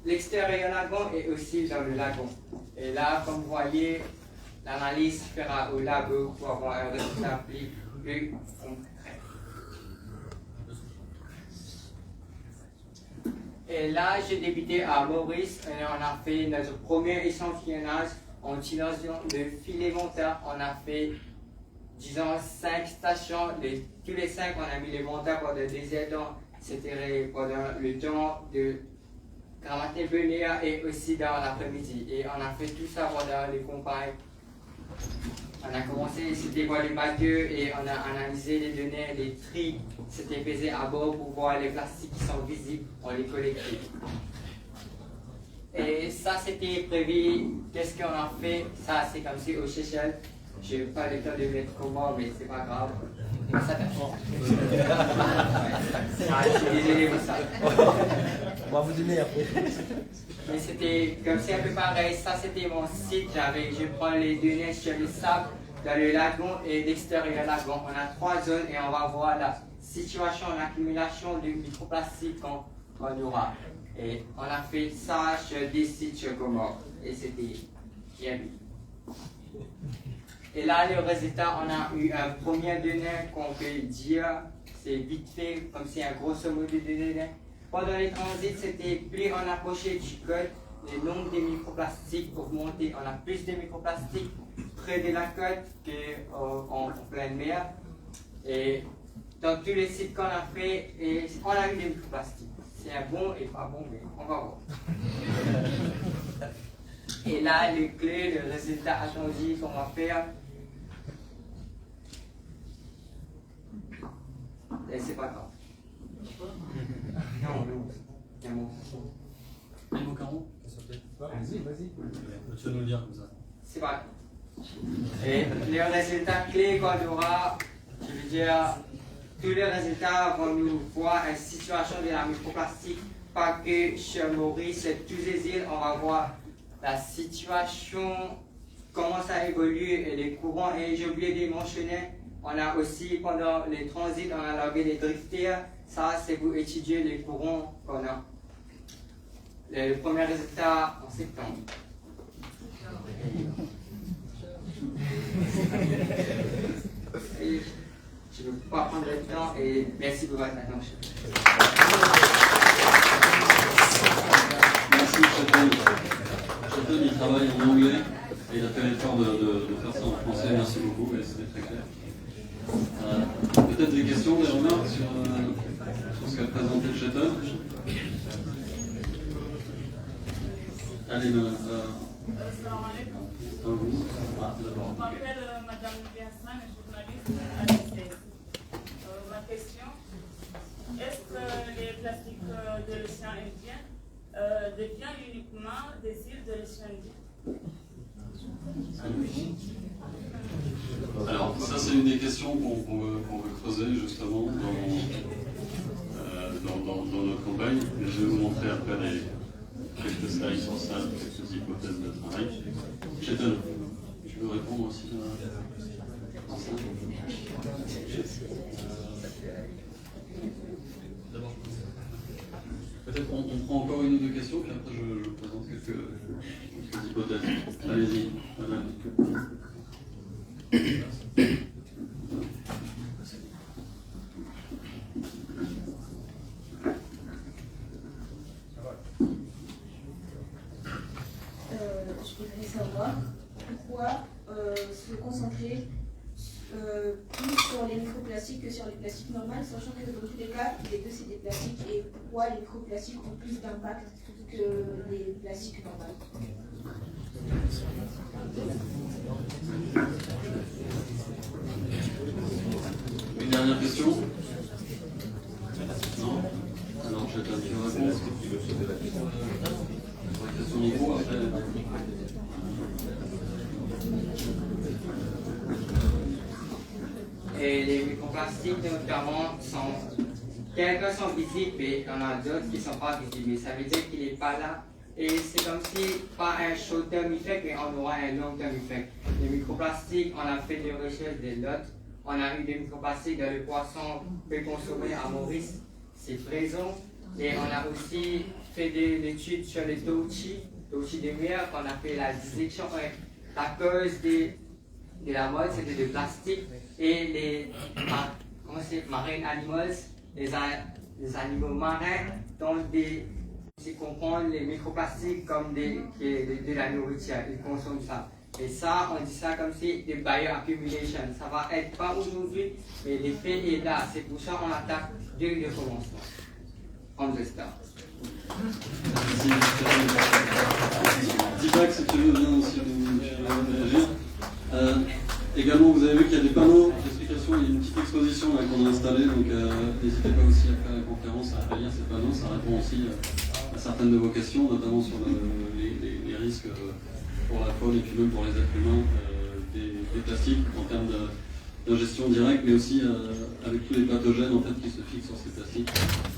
l'extérieur lagon et aussi dans le lagon. Et là, comme vous voyez, l'analyse se fera au labo pour avoir un résultat plus concret. Et là, j'ai débuté à Maurice et on a fait notre premier échantillonnage en utilisant le filet monteur. On a fait, disons, 5 stations. Tous les 5, on a mis les monteurs pendant 2 heures. C'était pendant le temps de Gramaté-Benéa et aussi dans l'après-midi. Et on a fait tout ça pendant les campagnes. On a commencé, c'était voir les bateaux et on a analysé les données, les tri, c'était pesé à bord pour voir les plastiques qui sont visibles, on les collectait. Et ça c'était prévu, qu'est-ce qu'on a fait? Ça c'est comme si aux Seychelles, je n'ai pas le temps de mettre comment, mais c'est pas grave. Ça je suis désolé pour ça. On va vous donner après. Mais c'était comme c'est un peu pareil, ça c'était mon site, je prends les données sur le sable, dans le lagon et l'extérieur lagon. On a 3 zones et on va voir la situation, l'accumulation de microplastiques on aura. Et on a fait ça sur des sites sur Comores. Et c'était bien vu. Et là, le résultat, on a eu un premier données qu'on peut dire, c'est vite fait, comme c'est un grosso modo de données. Pendant les transits, c'était plus on approchait du côte, le nombre de microplastiques augmentait. On a plus de microplastiques près de la côte qu'en pleine mer. Et dans tous les sites qu'on a fait, on a eu des microplastiques. C'est un bon et pas bon, mais on va voir. Et là, les clés, le résultat attendu qu'on va faire. Et c'est pas grave. Non, c'est un mot. Un mot carreau. Vas-y. Tu vas nous le dire comme ça. C'est pas grave. Et les résultats clés qu'on aura, je veux dire, tous les résultats vont nous voir une situation de la microplastique, pas que sur Maurice, sur toutes les îles, on va voir la situation, comment ça évolue et les courants. Et j'ai oublié de mentionner, on a aussi, pendant les transits, on a logué les drifters. Ça, c'est pour étudier les courants qu'on a. Le premier résultat en septembre. Et je ne veux pas prendre le temps et merci pour votre attention. Merci Chetan. Chetan, il travaille en anglais et il a fait l'effort de faire ça en français. Merci beaucoup et c'était très clair. Peut-être des questions, des remarques sur ce qu'a présenté Chetan. Allez, Je m'appelle Madame Biasman, journaliste à l'ICS. Ma question, est-ce que les plastiques de l'océan Indien deviennent uniquement des îles de l'océan Indien? Alors, ça c'est une des questions qu'on veut creuser justement dans notre campagne. Je vais vous montrer après quelques slides sur ça, quelques hypothèses de travail. Chetan, tu veux répondre aussi à ça? D'abord, peut-être on prend encore une ou deux questions, puis après je présente quelques hypothèses. Allez-y, madame. Je voudrais savoir pourquoi se concentrer plus sur les microplastiques que sur les plastiques normales, sachant que dans tous les cas, les deux c'est des plastiques, et pourquoi les microplastiques ont plus d'impact que les plastiques normales. Une dernière question? Non? Alors, je vais te dire la réponse. Question micro, après. Et les microplastiques, notamment, quelques sont visibles, mais il y en a d'autres qui ne sont pas visibles. Ça veut dire qu'il n'est pas là. Et c'est comme si, pas un short-term effect, mais on aura un long-term effect. Les microplastiques, on a fait des recherches des lots. On a eu des microplastiques dans le poisson peu consommé à Maurice, c'est présent. Et on a aussi fait des études sur les touchis de mer, qu'on a fait la dissection. La cause de la mode, c'était le plastique. Et les marine animals, les animaux marins, dont ils comprennent les microplastiques comme de la nourriture, ils consomment ça. Et ça, on dit ça comme si des bioaccumulation. Ça va être pas aujourd'hui, mais l'effet est là. C'est pour ça qu'on attaque dès le commencement. On the start. Deepak, si tu veux bien aussi réagir. Également, vous avez vu qu'il y a des panneaux d'explication, il y a une petite exposition qu'on a installée, donc n'hésitez pas aussi à faire la conférence, à lire ces panneaux, ça répond aussi à certaines de vos questions, notamment sur les risques pour la faune et puis même pour les êtres humains des plastiques en termes d'ingestion directe, mais aussi avec tous les pathogènes en fait, qui se fixent sur ces plastiques.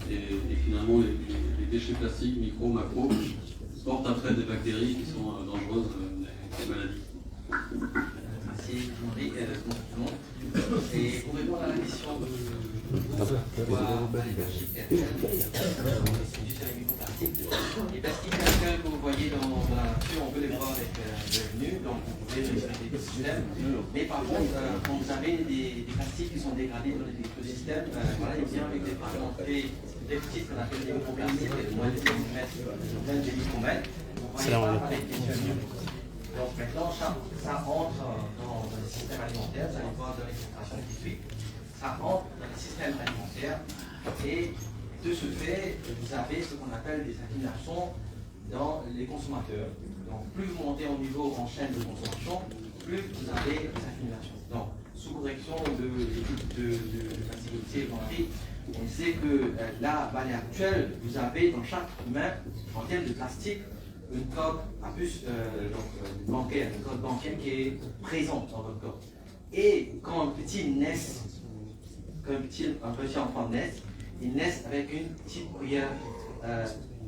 Et finalement, les déchets plastiques, micro, macro, portent après des bactéries qui sont dangereuses, des maladies. Merci, Henri, bonjour. Et pour répondre à la question de l'écosystème. Mais par contre, quand vous avez des plastiques qui sont dégradés dans l'écosystème, voilà, il vient avec des fragments très petits, qu'on appelle des microplastiques, de moins de millimètres, même des micromètres. Vous voyez pas avec les yeux. Donc maintenant, ça rentre dans le système alimentaire, ça dépend de l'extraction qui suit. Ça rentre dans le système alimentaire et de ce fait, vous avez ce qu'on appelle des accumulations dans les consommateurs. Donc plus vous montez en niveau en chaîne de consommation, plus vous avez des accumulations. Donc sous correction de la sécurité dans la vie, on sait que là, à l'heure actuelle, vous avez dans chaque humain, en termes de plastique, une coque à puce bancaire, une coque bancaire qui est présente dans votre corps. Et quand un petit enfant naît, il naît avec une petite cuillère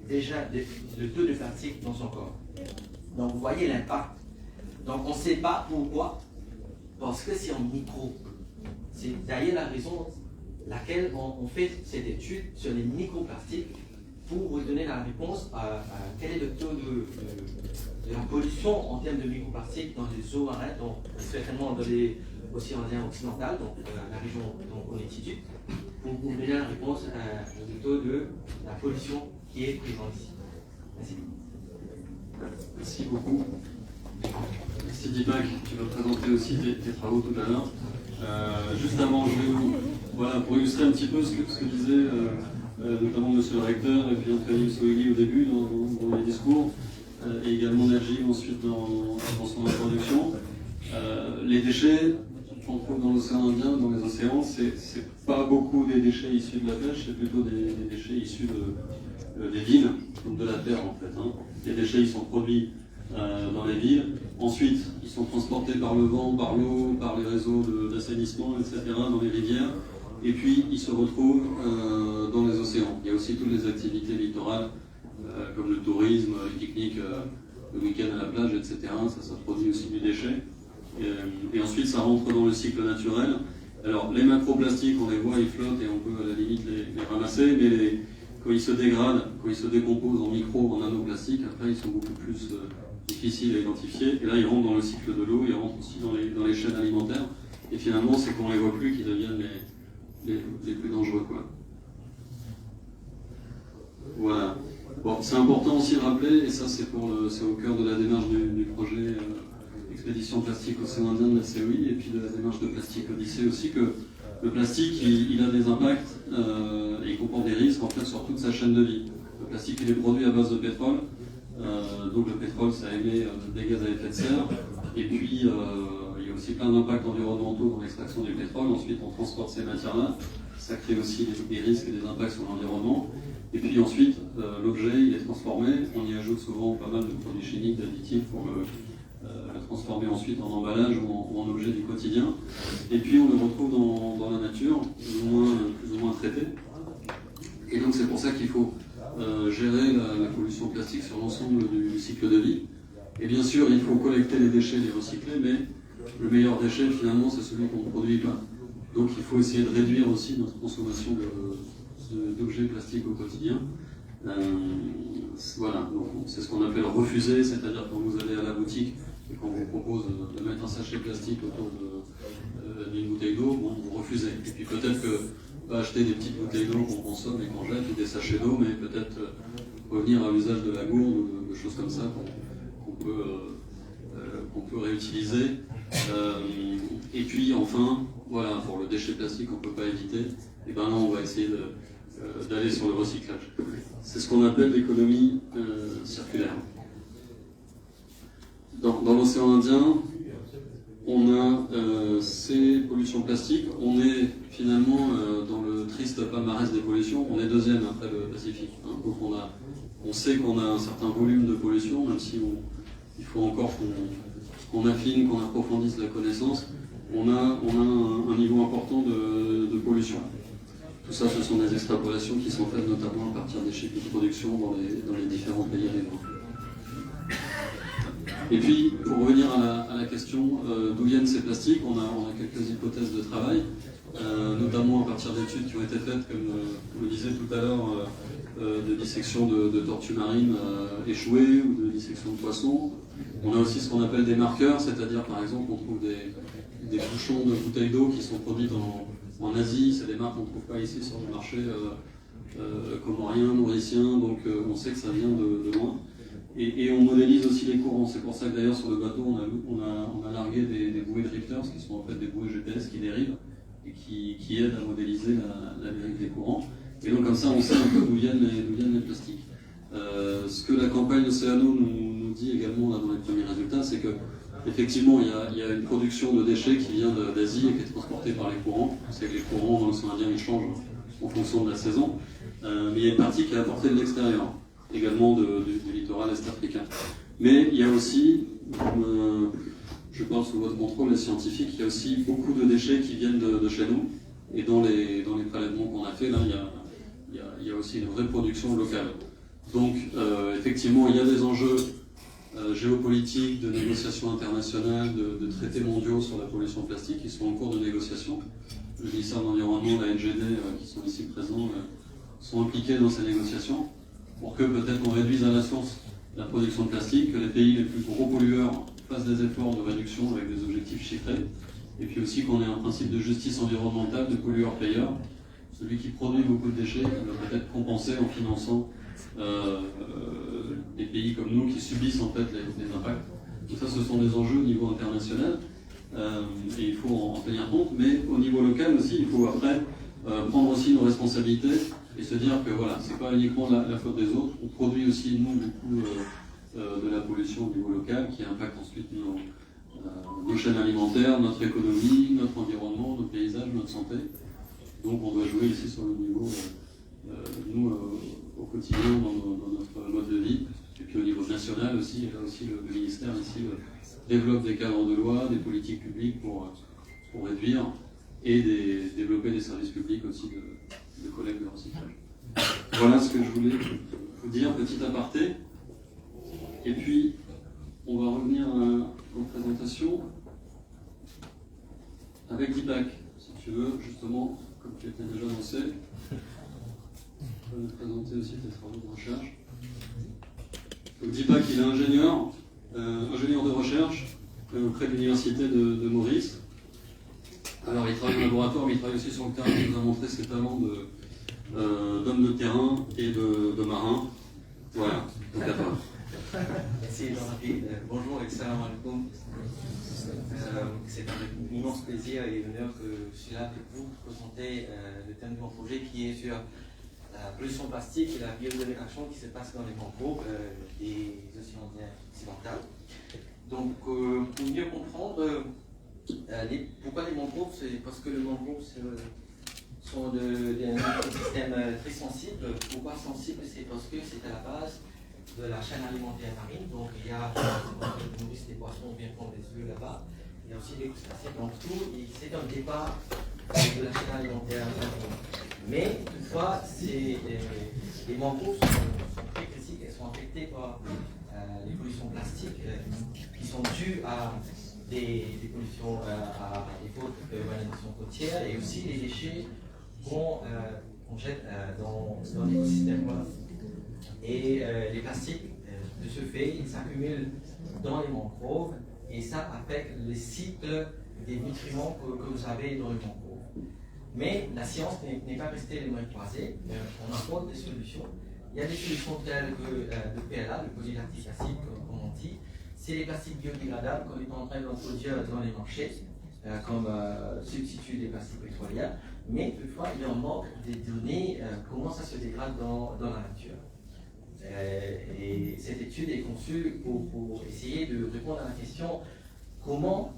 déjà de taux de plastique dans son corps. Donc vous voyez l'impact. Donc on ne sait pas pourquoi, parce que c'est en micro. C'est d'ailleurs la raison laquelle on fait cette étude sur les microplastiques pour vous donner la réponse à quel est le taux de la pollution en termes de microplastiques dans les eaux marines, donc certainement dans les océans occidentaux, donc la région dont on étudie, pour vous donner la réponse au taux de la pollution qui est présente ici. Merci. Merci beaucoup. Merci Deepak, tu vas présenter aussi tes travaux tout à l'heure. Juste avant, je vais vous, voilà, pour illustrer un petit peu ce que disait notamment monsieur le recteur et puis Anthony Sohili au début dans les discours, et également Najib ensuite dans son introduction. Les déchets qu'on trouve dans l'océan Indien, dans les océans, c'est pas beaucoup des déchets issus de la pêche, c'est plutôt des déchets issus des villes, donc de la terre en fait. Hein. Les déchets ils sont produits dans les villes, ensuite ils sont transportés par le vent, par l'eau, par les réseaux d'assainissement, etc., dans les rivières, et puis ils se retrouvent dans les océans. Il y a aussi toutes les activités littorales, comme le tourisme, les pique-niques le week-end à la plage, etc. Ça produit aussi du déchet. Et ensuite ça rentre dans le cycle naturel. Alors les macroplastiques, on les voit, ils flottent et on peut à la limite les ramasser, mais quand ils se dégradent, quand ils se décomposent en micro, en nanoplastiques, après ils sont beaucoup plus difficiles à identifier. Et là ils rentrent dans le cycle de l'eau, ils rentrent aussi dans les chaînes alimentaires. Et finalement c'est quand on les voit plus qu'ils deviennent les plus dangereux, quoi. Voilà. Bon, c'est important aussi de rappeler, et ça c'est au cœur de la démarche du projet Expédition Plastique Océan Indien de la COI, et puis de la démarche de Plastique Odyssée aussi, que le plastique il a des impacts et il comporte des risques en fait sur toute sa chaîne de vie. Le plastique il est produit à base de pétrole, donc le pétrole ça émet des gaz à effet de serre, et puis il y a aussi plein d'impacts environnementaux dans l'extraction du pétrole. Ensuite on transporte ces matières-là, ça crée aussi des risques et des impacts sur l'environnement. Et puis ensuite, l'objet il est transformé, on y ajoute souvent pas mal de produits chimiques, d'additifs pour le transformer ensuite en emballage ou en objet du quotidien. Et puis on le retrouve dans la nature, plus ou moins traité. Et donc c'est pour ça qu'il faut gérer la pollution plastique sur l'ensemble du cycle de vie. Et bien sûr, il faut collecter les déchets, les recycler, mais le meilleur déchet finalement c'est celui qu'on ne produit pas. Donc il faut essayer de réduire aussi notre consommation d'objets plastiques au quotidien. Voilà, donc c'est ce qu'on appelle refuser, c'est-à-dire quand vous allez à la boutique et qu'on vous propose de mettre un sachet plastique autour d'une bouteille d'eau, bon, vous refusez. Et puis peut-être que pas acheter des petites bouteilles d'eau qu'on consomme et qu'on jette, ou des sachets d'eau, mais peut-être revenir à l'usage de la gourde ou de choses comme ça qu'on peut réutiliser. Et puis enfin, voilà, pour le déchet plastique qu'on ne peut pas éviter, et ben là on va essayer d'aller sur le recyclage. C'est ce qu'on appelle l'économie circulaire. Dans l'océan Indien, on a ces pollutions plastiques. On est finalement dans le triste palmarès des pollutions, on est deuxième après le Pacifique. Hein. Donc on sait qu'on a un certain volume de pollution, même si il faut encore qu'on affine, qu'on approfondisse la connaissance. On a un niveau important de pollution. Tout ça, ce sont des extrapolations qui sont faites notamment à partir des chiffres de production dans les différents pays riverains. Et puis, pour revenir à la question d'où viennent ces plastiques, on a quelques hypothèses de travail. notamment à partir d'études qui ont été faites, comme on le disait tout à l'heure, de dissection de tortues marines échouées ou de dissection de poissons. On a aussi ce qu'on appelle des marqueurs, c'est-à-dire par exemple on trouve des bouchons de bouteilles d'eau qui sont produits en Asie, c'est des marques qu'on ne trouve pas ici sur le marché comorien, mauricien, donc on sait que ça vient de loin. Et on modélise aussi les courants, c'est pour ça que d'ailleurs sur le bateau on a largué des bouées drifters qui sont en fait des bouées GPS qui dérivent et qui aident à modéliser la dérive des courants. Et donc comme ça on sait un peu d'où viennent les plastiques. Ce que la campagne Océano nous dit également là, dans les premiers résultats, c'est que effectivement il y a une production de déchets qui vient d'Asie et qui est transportée par les courants. On sait que les courants dans l'océan Indien ils changent en fonction de la saison, mais il y a une partie qui est apportée de l'extérieur, également du littoral est-africain. Mais il y a aussi, je parle sous votre contrôle les scientifiques, il y a aussi beaucoup de déchets qui viennent de chez nous, et dans les prélèvements qu'on a fait, là il y a aussi une vraie production locale. Donc effectivement il y a des enjeux géopolitiques, de négociations internationales, de traités mondiaux sur la pollution plastique qui sont en cours de négociation. Le ministère de l'Environnement, la NGD, qui sont ici présents, sont impliqués dans ces négociations pour que peut-être on réduise à la source la production de plastique, que les pays les plus gros pollueurs fassent des efforts de réduction avec des objectifs chiffrés, et puis aussi qu'on ait un principe de justice environnementale, de pollueur-payeur. Celui qui produit beaucoup de déchets doit peut-être compenser en finançant des pays comme nous qui subissent en fait les impacts. Donc ça, ce sont des enjeux au niveau international et il faut en tenir compte, mais au niveau local aussi, il faut après prendre aussi nos responsabilités et se dire que voilà, c'est pas uniquement la faute des autres, on produit aussi nous beaucoup de la pollution au niveau local qui impacte ensuite nos chaînes alimentaires, notre économie, notre environnement, nos paysages, notre santé. Donc on doit jouer ici sur le niveau, nous au quotidien dans notre mode de vie, et puis au niveau national aussi, et là aussi le ministère ici développe des cadres de loi, des politiques publiques pour réduire et développer des services publics aussi de collecte de recyclage. Voilà ce que je voulais vous dire, petit aparté. Et puis, on va revenir aux présentations avec Deepak, si tu veux, justement, comme tu étais déjà lancé. Je vais nous présenter aussi tes travaux de recherche. Donc Deepak, il est ingénieur de recherche auprès de l'université de Maurice. Alors il travaille au laboratoire, mais il travaille aussi sur le terrain. Il nous a montré ses talents d'homme de terrain et de marin. Voilà, donc à toi. Merci Jean-Raphaël. Bonjour et salam alaikum. C'est un immense plaisir et honneur que je suis là pour vous présenter le thème de mon projet qui est sur la pollution plastique et la biodégradation qui se passe dans les mangroves des océans Indiens occidentaux. Donc pour mieux comprendre pourquoi les mangroves, c'est parce que les mangroves sont des écosystèmes très sensibles. Pourquoi sensibles? C'est parce que c'est à la base de la chaîne alimentaire marine. Donc il y a nourrice des poissons, bien prendre des œufs là-bas. Il y a aussi des crustacés. Donc tout, c'est un départ de la chaîne alimentaire marine. Mais toutefois, les mangroves sont très critiques. Elles sont affectées par les pollutions plastiques qui sont dues à des pollutions, à des fautes de valorisation côtière et aussi les déchets qu'on jette dans l'écosystème. Voilà. Et les plastiques, de ce fait, ils s'accumulent dans les mangroves et ça affecte le cycle des nutriments que vous avez dans les mangroves. Mais la science n'est pas restée les mains croisées, on apporte des solutions. Il y a des solutions telles que le PLA, le polylactique acide, comme on dit. C'est les plastiques biodégradables qu'on est en train d'introduire dans les marchés comme substitut des plastiques pétrolières. Mais toutefois, il y en manque des données, comment ça se dégrade dans la nature. Et cette étude est conçue pour essayer de répondre à la question comment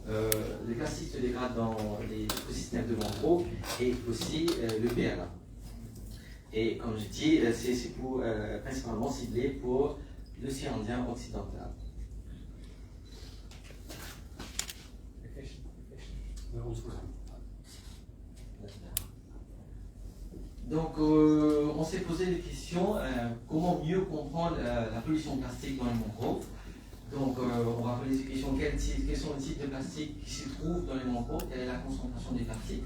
les plastiques se dégradent dans les écosystèmes de mangroves et aussi le PLA. Et comme je dis, c'est principalement ciblé pour l'océan Indien occidental. Donc, on s'est posé des questions, comment mieux comprendre la pollution plastique dans les mangroves. Donc, on va poser ces questions, quels sont les types de plastique qui se trouvent dans les mangroves, quelle est la concentration des plastiques.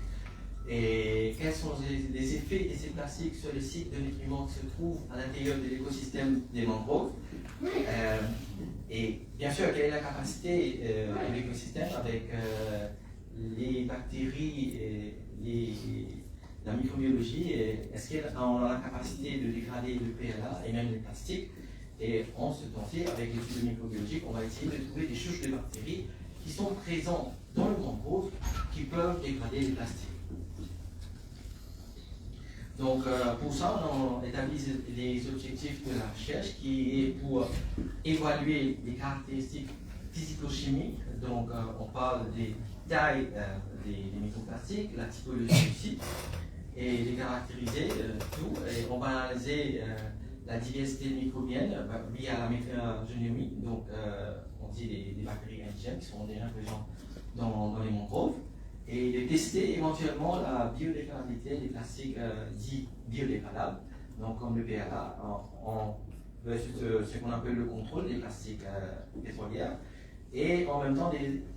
et quels sont les effets de ces plastiques sur les sites de nutriments qui se trouvent à l'intérieur de l'écosystème des mangroves. Et bien sûr, quelle est la capacité de l'écosystème avec les bactéries et la microbiologie, est-ce qu'on a la capacité de dégrader le PLA et même les plastiques? Et en ce temps-ci, avec l'étude microbiologique, on va essayer de trouver des souches de bactéries qui sont présentes dans le mangrove qui peuvent dégrader les plastiques. Donc pour ça, on établit les objectifs de la recherche qui est pour évaluer les caractéristiques physico-chimiques. Donc on parle des tailles des microplastiques, la typologie du site, et les caractériser tout. Et on va analyser la diversité microbienne liée à la métagénomie, donc on dit des bactéries indigènes qui sont déjà présentes dans les mangroves, et de tester éventuellement la biodégradabilité des plastiques dits biodégradables, donc comme le PLA, ce qu'on appelle le contrôle des plastiques pétrolières, et en même temps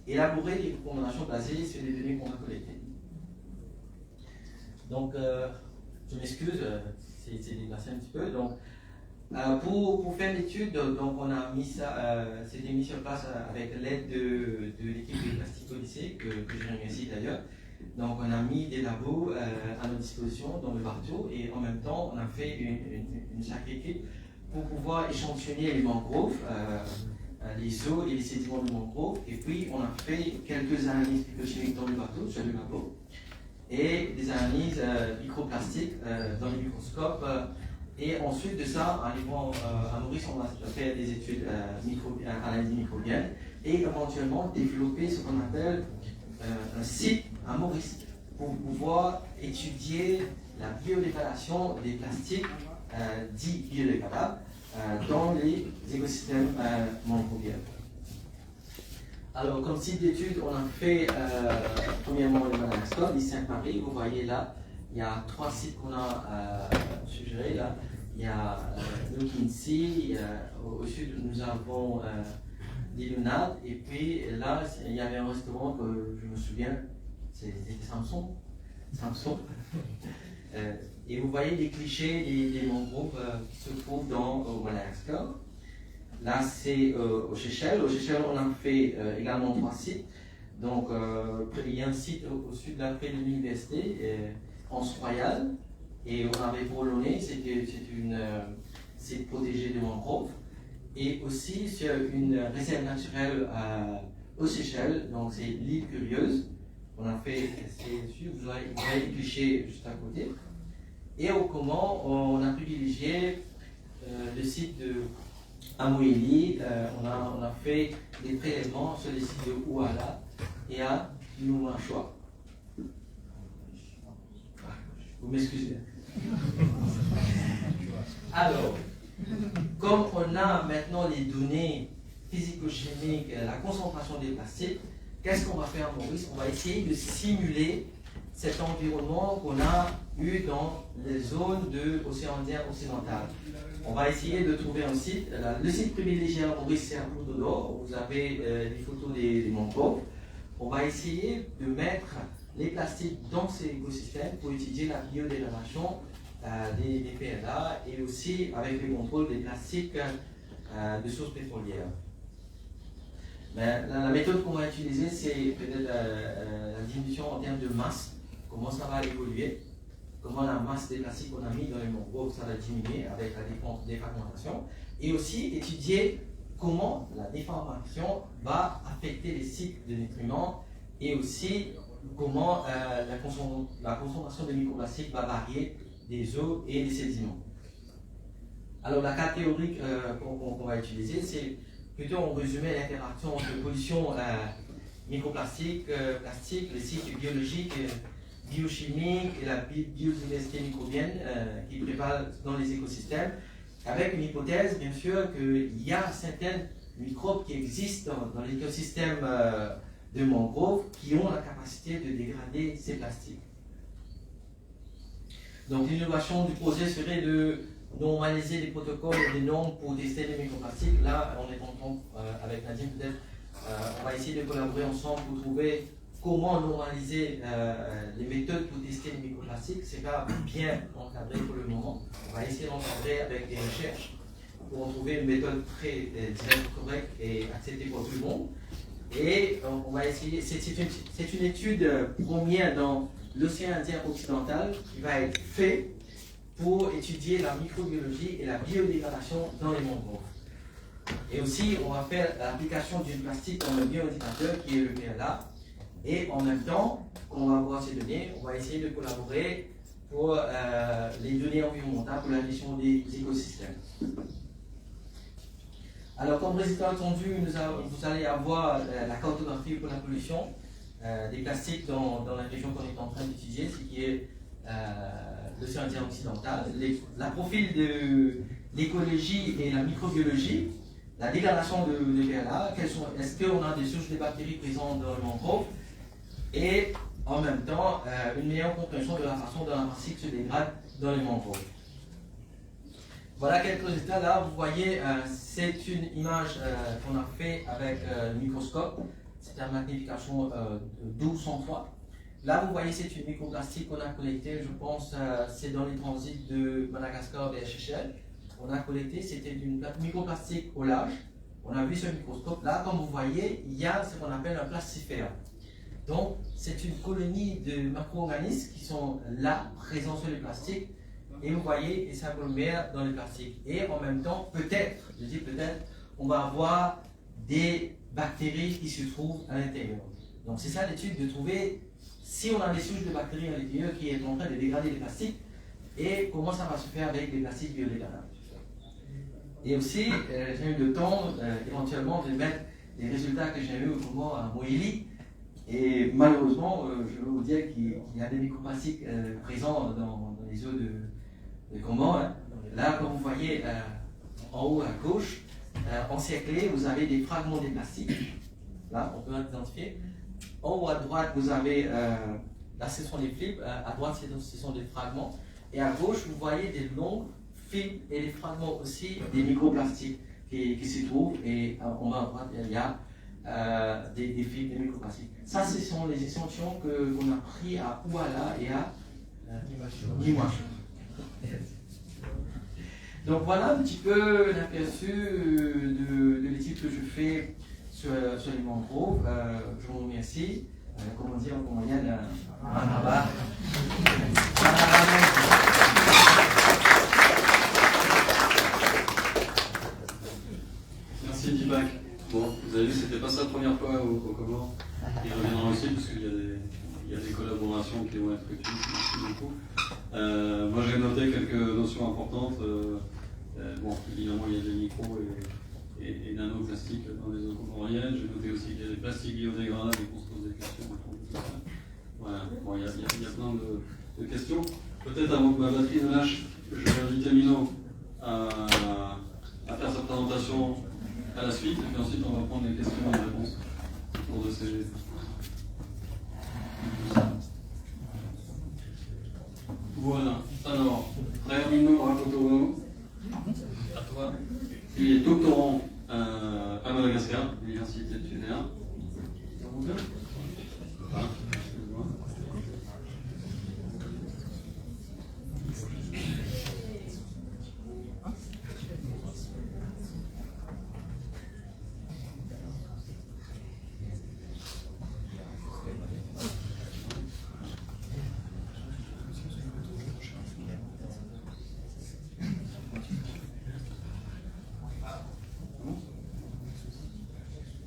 d'élaborer des recommandations basées sur les données qu'on a collectées. Donc, je m'excuse, c'est déplacé un petit peu. Donc, pour faire l'étude, donc on a mis ça, c'était mis sur place avec l'aide de l'équipe de Plastique Odyssée, que je remercie d'ailleurs. Donc on a mis des labos à notre disposition dans le bateau, et en même temps on a fait une sacrée équipe pour pouvoir échantillonner les mangroves, les eaux et les sédiments de mangroves, et puis on a fait quelques analyses phytochimiques dans le bateau, sur le labo, et des analyses microplastiques dans les microscopes. Et ensuite de ça, arrivant à Maurice, on va faire des études analyse microbienne et éventuellement développer ce qu'on appelle un site à Maurice pour pouvoir étudier la biodégradation des plastiques dits biodégradables dans les écosystèmes mangroviens. Alors, comme site d'étude, on a fait premièrement le Madagascar, ici à Paris. Vous voyez là, il y a 3 sites qu'on a suggérés là. Il y a Nukinsi, au sud nous avons l'Ilunad, et puis là il y avait un restaurant que je me souviens, c'était Samson. Et vous voyez les clichés des mangroves qui se trouvent au Madagascar. Là c'est aux Seychelles. Aux Seychelles on a fait également 3 sites. Donc il y a un site au sud de l'université, Anse Royale. Et on avait Polonais, c'est une site protégé de mangroves, et aussi sur une réserve naturelle aux Seychelles, donc c'est l'île Curieuse. On a fait, vous voyez les clichés juste à côté. Et au Comores, on a privilégié le site de Amoili. On a fait des prélèvements sur les sites de Ouala et à Numachua. Vous m'excusez. Alors, comme on a maintenant les données physico-chimiques, la concentration des plastiques, qu'est-ce qu'on va faire à Maurice? On va essayer de simuler cet environnement qu'on a eu dans les zones de l'océan Indien occidental. On va essayer de trouver un site. Le site privilégié à Maurice, c'est à Poudre d'Or. Vous avez les photos des mangroves. On va essayer de mettre les plastiques dans ces écosystèmes pour étudier la biodégradation des PLA, et aussi avec le contrôle des plastiques de sources pétrolières. Mais la méthode qu'on va utiliser, c'est peut-être la diminution en termes de masse, comment ça va évoluer, comment la masse des plastiques qu'on a mis dans les mangroves, ça va diminuer avec la défragmentation, et aussi étudier comment la déformation va affecter les cycles de nutriments, et aussi comment la consommation de microplastiques va varier des eaux et des sédiments. Alors la carte théorique qu'on va utiliser, c'est plutôt en résumé l'interaction entre pollution microplastique, plastique, les cycles biologiques, biochimiques et la biodiversité microbienne qui prévalent dans les écosystèmes, avec une hypothèse bien sûr qu'il y a certaines microbes qui existent dans l'écosystème de mangroves qui ont la capacité de dégrader ces plastiques. Donc l'innovation du projet serait de normaliser les protocoles et les normes pour tester les microplastiques. Là, on est content avec Nadine, peut-être on va essayer de collaborer ensemble pour trouver comment normaliser les méthodes pour tester les microplastiques. Ce n'est pas bien encadré pour le moment. On va essayer d'encadrer avec des recherches pour en trouver une méthode très directe, correcte et acceptée pour tout le monde. Et on va essayer, c'est une étude première dans l'océan Indien occidental qui va être faite pour étudier la microbiologie et la biodégradation dans les mangroves. Et aussi, on va faire l'application du plastique dans le bioindicateur qui est le PLA. Et en même temps qu'on va avoir ces données, on va essayer de collaborer pour les données environnementales, pour la gestion des écosystèmes. Alors, comme résultat attendu, vous allez avoir la cartographie pour la pollution des plastiques dans la région qu'on est en train d'étudier, ce qui est l'océan Indien occidental, la profil de l'écologie et la microbiologie, la dégradation de PLA, est-ce qu'on a des sources de bactéries présentes dans le mangrove, et en même temps une meilleure compréhension de la façon dont la plastique se dégrade dans les mangroves. Voilà quelques résultats. Là, vous voyez, c'est une image qu'on a fait avec le microscope. C'est une magnification de 1200 fois. Là, vous voyez, c'est une microplastique qu'on a collectée, je pense, c'est dans les transits de Madagascar vers Seychelles. On a collecté, c'était une microplastique au large. On a vu sur le microscope. Là, comme vous voyez, il y a ce qu'on appelle un plastifère. Donc, c'est une colonie de macro-organismes qui sont là, présents sur les plastiques. Et vous voyez, ils s'agglomèrent dans les plastiques. Et en même temps, peut-être, je dis peut-être, on va avoir des bactéries qui se trouvent à l'intérieur. Donc, c'est ça l'étude, de trouver si on a des souches de bactéries à l'intérieur qui est en train de dégrader les plastiques et comment ça va se faire avec les plastiques biodégradables. Et aussi, j'ai eu le temps éventuellement de mettre les résultats que j'ai eu au Comores à Moélie. Et malheureusement, je veux vous dire qu'il y a des microplastiques présents dans les eaux de Comores. Là, comme vous voyez en haut à gauche, encerclé, vous avez des fragments de plastique. Là, on peut identifier. En haut à droite, vous avez, là ce sont des fibres, à droite ce sont des fragments, et à gauche vous voyez des longues fibres et des fragments aussi des microplastiques qui s'y trouvent, et en bas à droite il y a des fibres, des microplastiques. Ça, ce sont les échantillons qu'on a pris à Ouala et à Limache. Donc voilà un petit peu l'aperçu de l'étude que je fais sur les mangroves. Je vous remercie. Comment dire en comorienne, Merci Dibac. Bon, vous avez vu, c'était pas sa première fois au Comores. Il reviendra aussi parce qu'il y a des collaborations qui vont être utiles. Merci beaucoup. Moi j'ai noté quelques notions importantes. Bon, évidemment il y a des micros et nanoplastiques dans les eaux comoriennes. J'ai noté aussi qu'il y a des plastiques biodégradables et qu'on se pose des questions. Voilà. Bon, il y a plein de questions. Peut-être avant que ma batterie ne lâche, je vais inviter Mino à faire sa présentation à la suite, et puis ensuite on va prendre les questions et les réponses au cours de ces... Voilà. Alors, frère Mino Rakotovo, à toi. Il est doctorant à Madagascar, l'université de Tunéa. Voilà.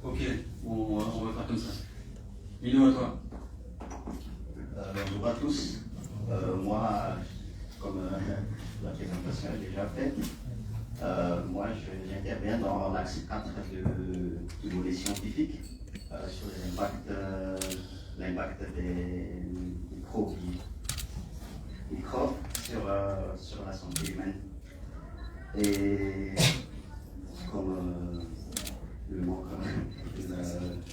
Ok, on va faire comme ça. Mino, à toi. Bonjour à tous. Moi, comme la présentation est déjà faite, moi j'interviens dans l'axe 4 du volet scientifique sur l'impact des microbes sur la santé humaine. Et comme le manque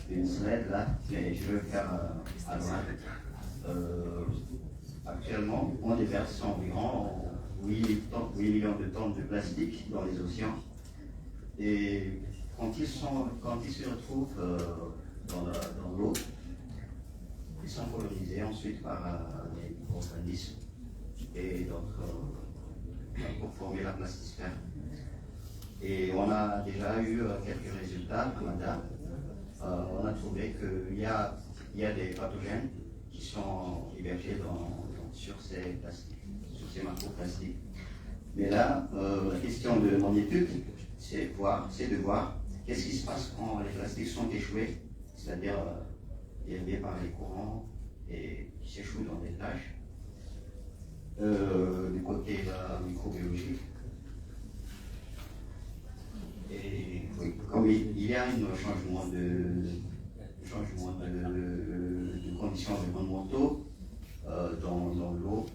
d'une slide là, mais je vais faire à droite. Actuellement, on déverse environ 8 millions de tonnes de plastique dans les océans. Et quand ils se retrouvent dans l'eau, qui sont colonisés ensuite par les micro-organismes et d'autres pour former la plastisphère. Et on a déjà eu quelques résultats à Mada. On a trouvé qu'il y a des pathogènes qui sont hébergés sur ces plastiques, sur ces macroplastiques. Mais là, la question de mon étude, c'est de voir qu'est-ce qui se passe quand les plastiques sont échoués, c'est-à-dire dérivés par les courants et qui s'échouent dans des plages. Du côté de la microbiologie. Et oui, comme il y a un changement de conditions environnementaux dans l'eau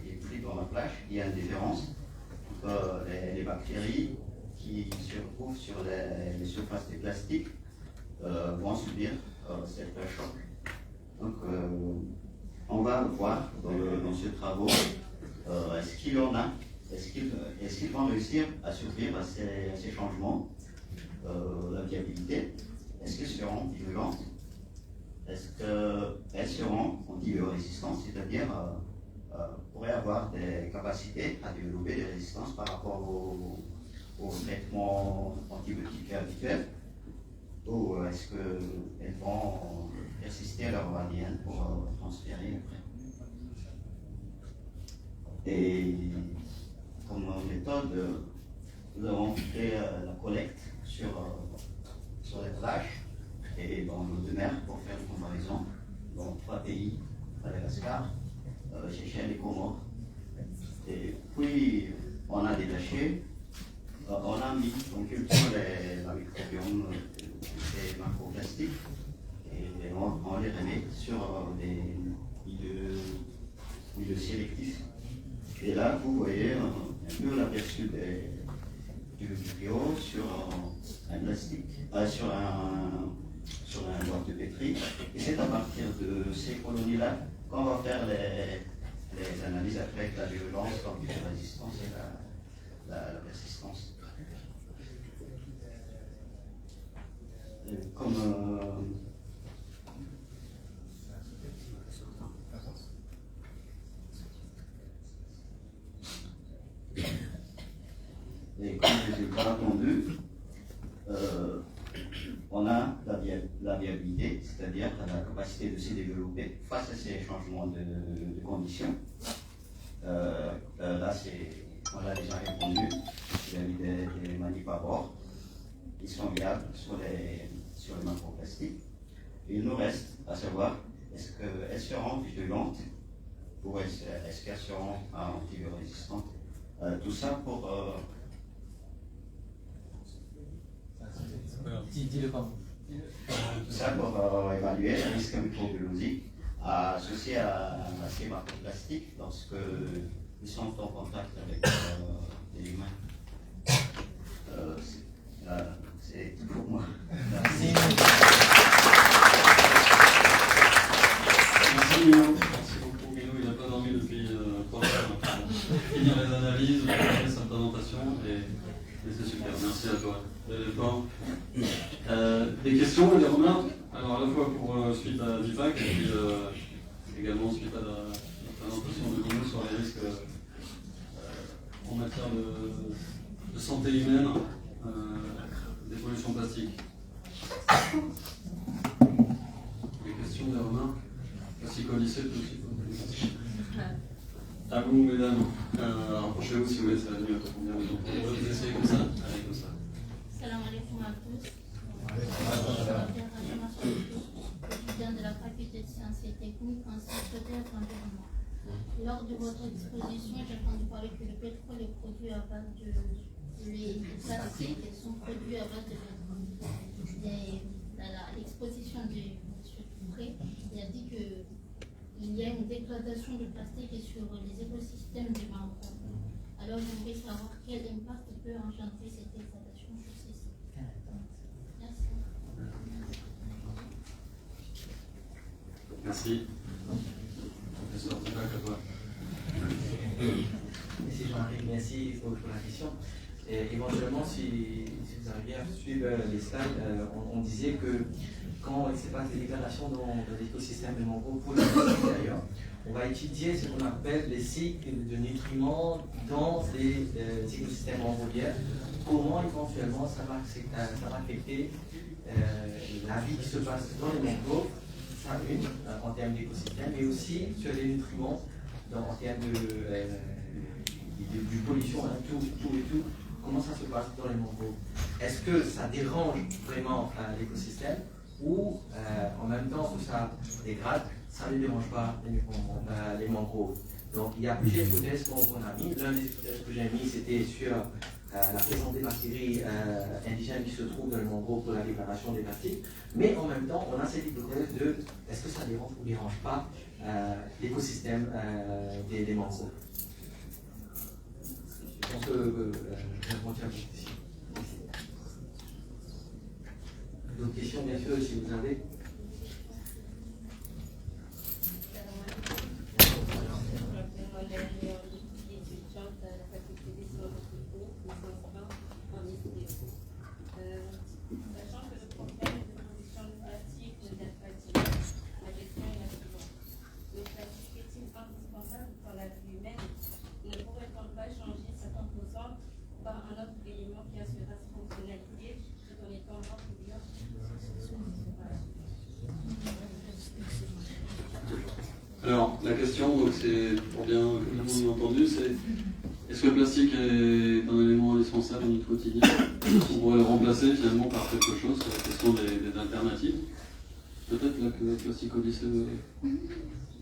et puis dans la plage, il y a une différence entre les bactéries qui se retrouvent sur les surfaces des plastiques vont subir cet choc. Donc, on va voir dans ce travaux est-ce qu'il en a, est-ce qu'ils vont réussir à survivre à ces changements, la viabilité, est-ce qu'elles seront virulentes, est-ce qu'elles seront antibiorésistantes, c'est-à-dire pourraient avoir des capacités à développer des résistances par rapport au traitement antibiotique habituel, ou est-ce qu'elles vont persister à leur ADN pour transférer après. Et comme méthode, nous avons fait la collecte sur les plages et dans l'eau de mer pour faire une comparaison dans 3 pays, Madagascar, Seychelles et Comores. Et puis on a détaché, on a mis en culture la microbiome des macroplastiques et on les remet sur des milieux sélectifs. Et là, vous voyez un peu l'aperçu du bio sur un plastique, sur un boîte de pétri. Et c'est à partir de ces colonies-là qu'on va faire les analyses avec la virulence, la résistance et la persistance. Comme résultat attendu, on a la viabilité, c'est-à-dire la capacité de se développer face à ces changements de conditions. Là, on a déjà répondu, il y a eu des manipes à bord, ils sont viables sur les macroplastiques. Il nous reste à savoir, est-ce qu'elles seront virulentes ou est-ce qu'elles seront antibiorésistantes. Tout ça pour... Tout ça pour évaluer le risque microbiologique associé à ces macroplastiques lorsque ils sont en contact avec les humains. C'est tout pour moi. Merci. Merci Milo. Merci beaucoup Milo. Il n'a pas dormi depuis 3 heures. Finir les analyses, préparer sa présentation et c'est super. Merci à toi. Des questions et des remarques? Alors à la fois pour suite à Deepak et puis également suite à la présentation de Milo sur les risques en matière de santé humaine des pollutions plastiques. Des questions, des remarques? Merci Codicet aussi. À vous mesdames, rapprochez-vous si vous voulez, ça va mieux pour combien vous essayez comme ça. Allez, comme ça. Salam alaikum à tous. Étudiant de la faculté de sciences et techniques en secrétaire d'environnement. Lors de votre exposition, j'ai entendu parler que le pétrole est produit à base de les plastiques sont produits à base de pétrole. L'exposition de M. Touré, il a dit qu'il y a une dégradation de plastique sur les écosystèmes des mangroves. Alors j'aimerais savoir quel impact peut engendrer cette dégradation sur ces sites. Merci. Merci. Professeur Deepak, à toi. Merci Jean-Henri, merci pour la question. Et éventuellement, si vous arrivez à suivre les slides, on disait que quand il se passe des dégradations dans l'écosystème de mangrove, pour le plastique d'ailleurs, on va étudier ce qu'on appelle les cycles de nutriments dans des écosystèmes mangrovières. Comment éventuellement ça va affecter la vie qui se passe dans les mangroves, ça en termes d'écosystème, mais aussi sur les nutriments en termes de pollution, hein, tout. Comment ça se passe dans les mangroves? Est-ce que ça dérange vraiment l'écosystème ou en même temps que ça dégrade, ça ne dérange pas les mangroves? Donc il y a plusieurs hypothèses qu'on a mis. L'une des hypothèses que j'ai mis, c'était sur la présence des bactéries indigènes qui se trouvent dans les mangroves pour la dégradation des plastiques. Mais en même temps, on a cette hypothèse de est-ce que ça dérange ou ne dérange pas l'écosystème des mangroves. Je pense que je réponds à votre question. D'autres questions, bien sûr, si vous avez. Sachant que le problème de production de plastique ne date pas d'hier, la question est la suivante. Le plastique est-il indispensable pour la vie humaine? Ne pourrait-on pas changer sa composante par un autre élément qui assurera sa fonctionnalité tout en étant moins polluant? Alors, la question, c'est pour bien que tout le monde ait entendu, c'est est-ce que le plastique est un élément indispensable dans notre quotidien? On pourrait le remplacer finalement par quelque chose, sur la question des alternatives. Peut-être là que le Plastic Odyssey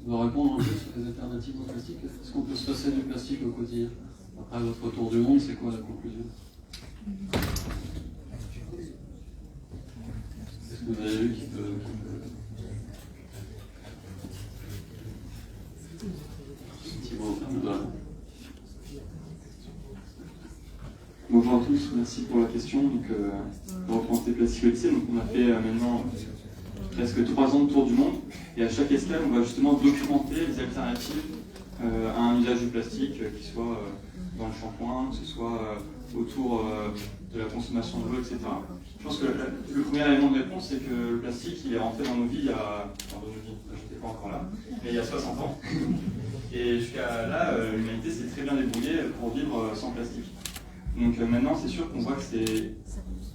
va répondre un peu sur les alternatives au plastique. Est-ce qu'on peut se passer du plastique au quotidien? Après votre tour du monde, c'est quoi la conclusion? Est-ce que vous avez vu qui peut... Bonjour à tous, merci pour la question. Donc, pour représenter Plastic Odyssey, donc on a fait maintenant presque 3 ans de tour du monde, et à chaque escale, on va justement documenter les alternatives à un usage du plastique, qui soit dans le shampoing, que ce soit autour de la consommation de l'eau, etc. Je pense que le premier élément de réponse, c'est que le plastique, il est rentré dans nos vies il y a... Enfin, dans nos vies, je n'étais pas encore là, mais il y a 60 ans. Et jusqu'à là, l'humanité s'est très bien débrouillée pour vivre sans plastique. Donc maintenant, c'est sûr qu'on voit que c'est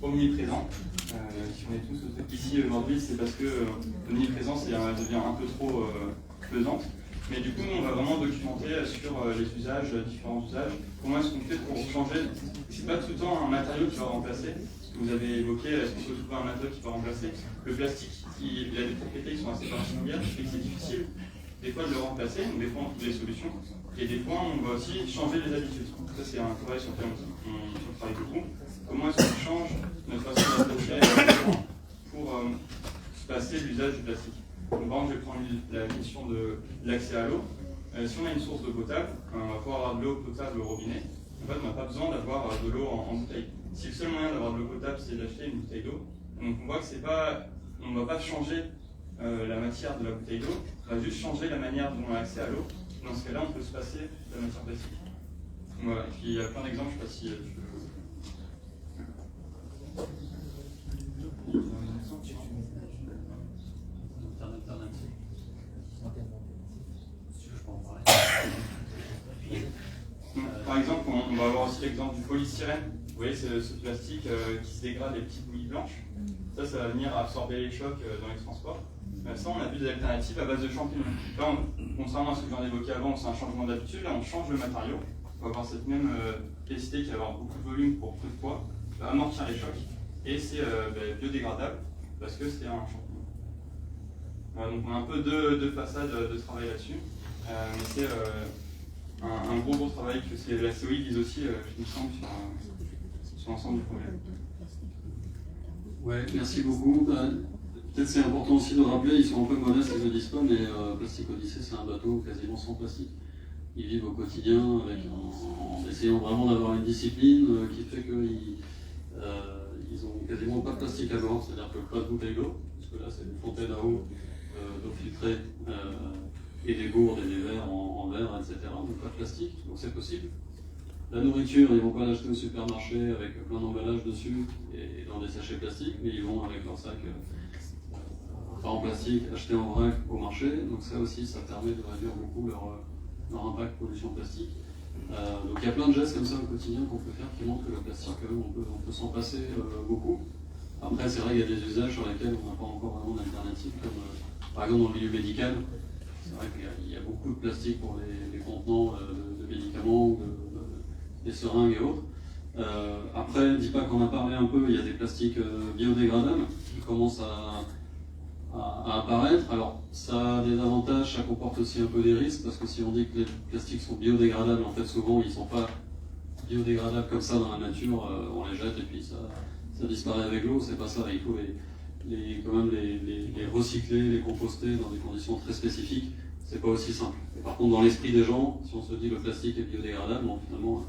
omniprésent. Si on est tous ici aujourd'hui, c'est parce que l'omniprésence devient un peu trop pesante. Mais du coup, nous, on va vraiment documenter sur les usages, différents usages. Comment est-ce qu'on fait pour changer? C'est pas tout le temps un matériau qui va remplacer. Vous avez évoqué, est-ce qu'il faut trouver un matériau qui va remplacer? Le plastique, il a des propriétés qui sont assez particulières, qui fait que c'est difficile des fois de le remplacer, donc des fois on trouve des solutions, et des fois on va aussi changer les habitudes. Ça c'est un travail sur lequel on travaille beaucoup. Comment est-ce qu'on change notre façon d'être pour se passer de l'usage du plastique? Donc, par exemple, je vais prendre la question de l'accès à l'eau. Si on a une source d'eau potable, on va pouvoir avoir de l'eau potable au robinet. En fait, on n'a pas besoin d'avoir de l'eau en bouteille. Si le seul moyen d'avoir de l'eau potable, c'est d'acheter une bouteille d'eau, donc on voit que c'est pas, on ne va pas changer la matière de la bouteille d'eau, on va juste changer la manière dont on a accès à l'eau. Dans ce cas-là, on peut se passer de la matière plastique. Voilà. Et puis il y a plein d'exemples, je ne sais pas si Par exemple, on va avoir aussi l'exemple du polystyrène. Vous voyez ce plastique qui se dégrade, les petites bouillies blanches. Ça va venir absorber les chocs dans les transports. Ça, on a vu des alternatives à base de champignons. Là, contrairement à ce que j'en évoquais avant, c'est un changement d'habitude. Là, on change le matériau. On va avoir cette même capacité qui va avoir beaucoup de volume pour peu de poids, qui va amortir les chocs. Et c'est biodégradable parce que c'est un champignon. Voilà, donc on a un peu deux façades de travail là-dessus. Mais c'est un gros travail que la COI vise aussi, il me semble, sur l'ensemble du problème. Ouais, merci beaucoup. Peut-être c'est important aussi de rappeler, ils sont un peu modestes, ils ne le disent pas, mais Plastic Odyssey, c'est un bateau quasiment sans plastique. Ils vivent au quotidien en essayant vraiment d'avoir une discipline qui fait qu'ils n'ont quasiment pas de plastique à bord, c'est-à-dire que pas de bouteille d'eau, parce que là c'est une fontaine à eau, d'eau filtrée, et des gourdes et des verres en verre, etc. Donc pas de plastique, donc c'est possible. La nourriture, ils ne vont pas l'acheter au supermarché avec plein d'emballages dessus et dans des sachets plastiques, mais ils vont avec leur sac pas en plastique, acheté en vrac au marché. Donc ça aussi, ça permet de réduire beaucoup leur impact pollution plastique. Donc il y a plein de gestes comme ça au quotidien qu'on peut faire qui montrent que le plastique, on peut s'en passer beaucoup. Après, c'est vrai qu'il y a des usages sur lesquels on n'a pas encore vraiment d'alternative, comme par exemple dans le milieu médical. C'est vrai qu'il y a beaucoup de plastique pour les contenants de médicaments, ou des seringues et autres. Après, dis pas qu'on a parlé un peu, il y a des plastiques biodégradables qui commencent à apparaître. Alors, ça a des avantages, ça comporte aussi un peu des risques, parce que si on dit que les plastiques sont biodégradables, en fait, souvent, ils ne sont pas biodégradables comme ça dans la nature, on les jette et puis ça disparaît avec l'eau, c'est pas ça. Il faut quand même les recycler, les composter dans des conditions très spécifiques. C'est pas aussi simple. Et par contre, dans l'esprit des gens, si on se dit le plastique est biodégradable, bon, finalement,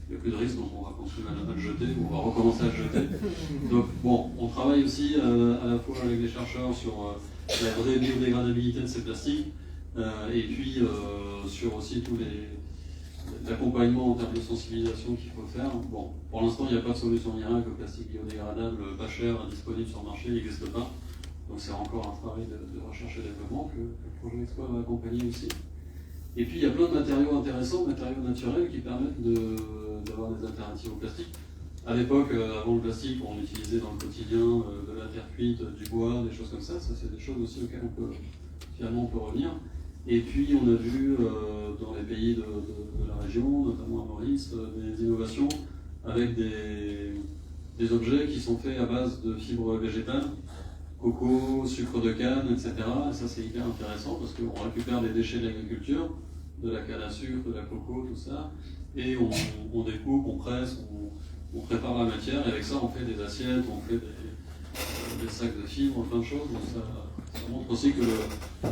il n'y a plus de risque, donc on va continuer à le jeter, ou on va recommencer à le jeter. Donc bon, on travaille aussi à la fois avec les chercheurs sur la vraie biodégradabilité de ces plastiques, et puis sur aussi tous l'accompagnement en termes de sensibilisation qu'il faut faire. Bon, pour l'instant, il n'y a pas de solution miracle, le plastique biodégradable, pas cher, disponible sur le marché, il n'existe pas. Donc c'est encore un travail de recherche et développement que le projet Expo va accompagner aussi. Et puis il y a plein de matériaux intéressants, matériaux naturels qui permettent d'avoir des alternatives au plastique. À l'époque, avant le plastique, on utilisait dans le quotidien de la terre cuite, du bois, des choses comme ça. Ça, c'est des choses aussi auxquelles on peut revenir. Et puis on a vu dans les pays de la région, notamment à Maurice, des innovations avec des objets qui sont faits à base de fibres végétales, coco, sucre de canne, etc. Et ça, c'est hyper intéressant parce qu'on récupère des déchets de l'agriculture, de la canne à sucre, de la coco, tout ça, et on découpe, on presse, on prépare la matière, et avec ça, on fait des assiettes, on fait des sacs de fibres, plein de choses. Donc ça montre aussi que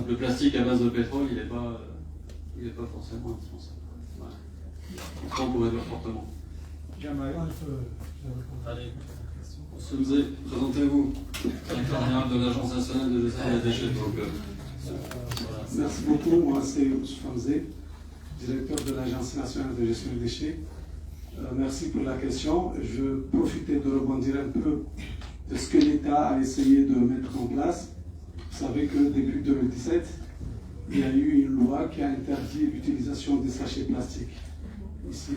le plastique à base de pétrole, il n'est pas forcément indispensable. Voilà. Ça, on pourrait dire fortement. Allez. Soumzé, présentez-vous, directeur général de l'Agence nationale de gestion des déchets. Voilà. Merci beaucoup, moi c'est Soumzé, directeur de l'Agence nationale de gestion des déchets. Merci pour la question. Je vais profiter de rebondir un peu de ce que l'État a essayé de mettre en place. Vous savez que depuis 2017, il y a eu une loi qui a interdit l'utilisation des sachets plastiques. Ici,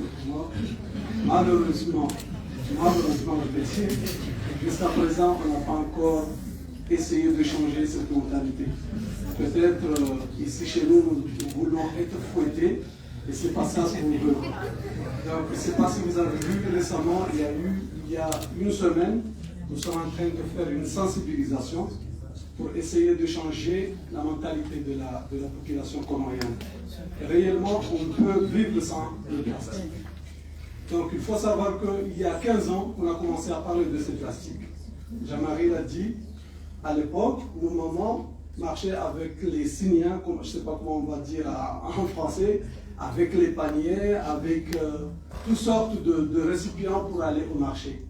malheureusement, jusqu'à présent, on n'a pas encore essayé de changer cette mentalité. Peut-être ici chez nous, nous voulons être fouettés, et c'est pas ça ce qu'on veut. Donc, je ne sais pas si vous avez vu récemment, il y a une semaine, nous sommes en train de faire une sensibilisation pour essayer de changer la mentalité de la population comorienne. Réellement, on peut vivre sans le plastique. Donc il faut savoir qu'il y a 15 ans, on a commencé à parler de ces plastiques. Jean-Marie l'a dit, à l'époque, nos mamans marchaient avec les signes, je ne sais pas comment on va dire en français, avec les paniers, avec toutes sortes de récipients pour aller au marché.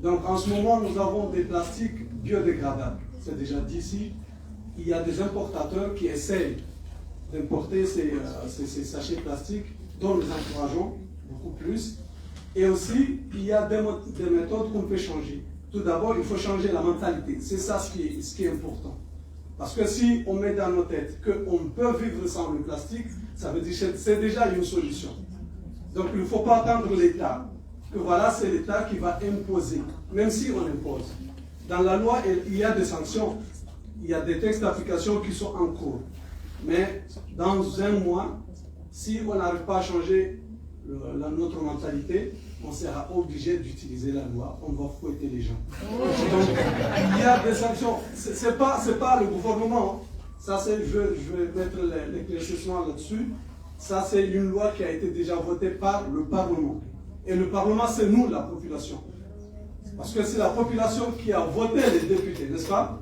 Donc en ce moment, nous avons des plastiques biodégradables. C'est déjà dit ici. Il y a des importateurs qui essayent d'importer ces sachets plastiques, dont nous encourageons beaucoup plus. Et aussi, il y a des méthodes qu'on peut changer. Tout d'abord, il faut changer la mentalité. C'est ça ce qui est important. Parce que si on met dans nos têtes qu'on peut vivre sans le plastique, ça veut dire que c'est déjà une solution. Donc il ne faut pas attendre l'État, que voilà, c'est l'État qui va imposer, même si on impose. Dans la loi, il y a des sanctions, il y a des textes d'application qui sont en cours. Mais dans un mois, si on n'arrive pas à changer notre mentalité, on sera obligé d'utiliser la loi, on va fouetter les gens. Donc, il y a des sanctions. Ce n'est pas le gouvernement, ça je vais mettre l'éclaircissement là-dessus. Ça, c'est une loi qui a été déjà votée par le Parlement. Et le Parlement, c'est nous, la population. Parce que c'est la population qui a voté les députés, n'est-ce pas?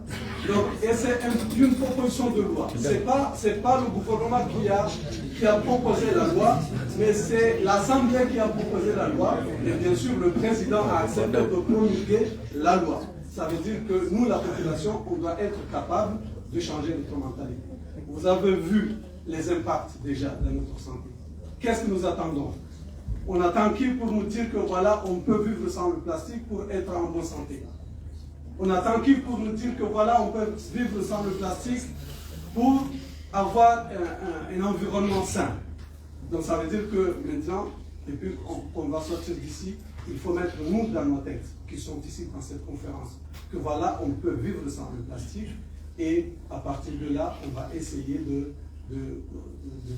Donc, et c'est une proposition de loi. Ce n'est pas le gouvernement qui a proposé la loi, mais c'est l'Assemblée qui a proposé la loi. Et bien sûr, le président a accepté de promulguer la loi. Ça veut dire que nous, la population, on doit être capable de changer notre mentalité. Vous avez vu les impacts déjà dans notre santé. Qu'est-ce que nous attendons? On attend qui pour nous dire que voilà, on peut vivre sans le plastique pour être en bonne santé? On attend qui pour nous dire que voilà, on peut vivre sans le plastique pour avoir un environnement sain? Donc ça veut dire que maintenant, depuis qu'on va sortir d'ici, il faut mettre nous dans nos têtes qui sont ici dans cette conférence, que voilà, on peut vivre sans le plastique, et à partir de là, on va essayer de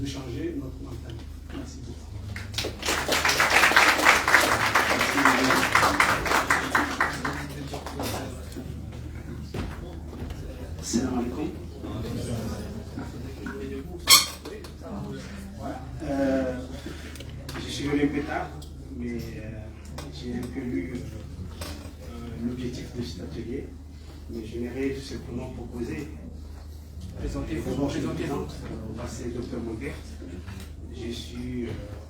changer notre mentalité. Merci beaucoup. Salam alaikum. Je suis venu un peu tard, mais j'ai un peu lu l'objectif de cet atelier. Mais j'aimerais tout simplement proposer. Présentez-vous. Moi, c'est le Dr Montert. Je suis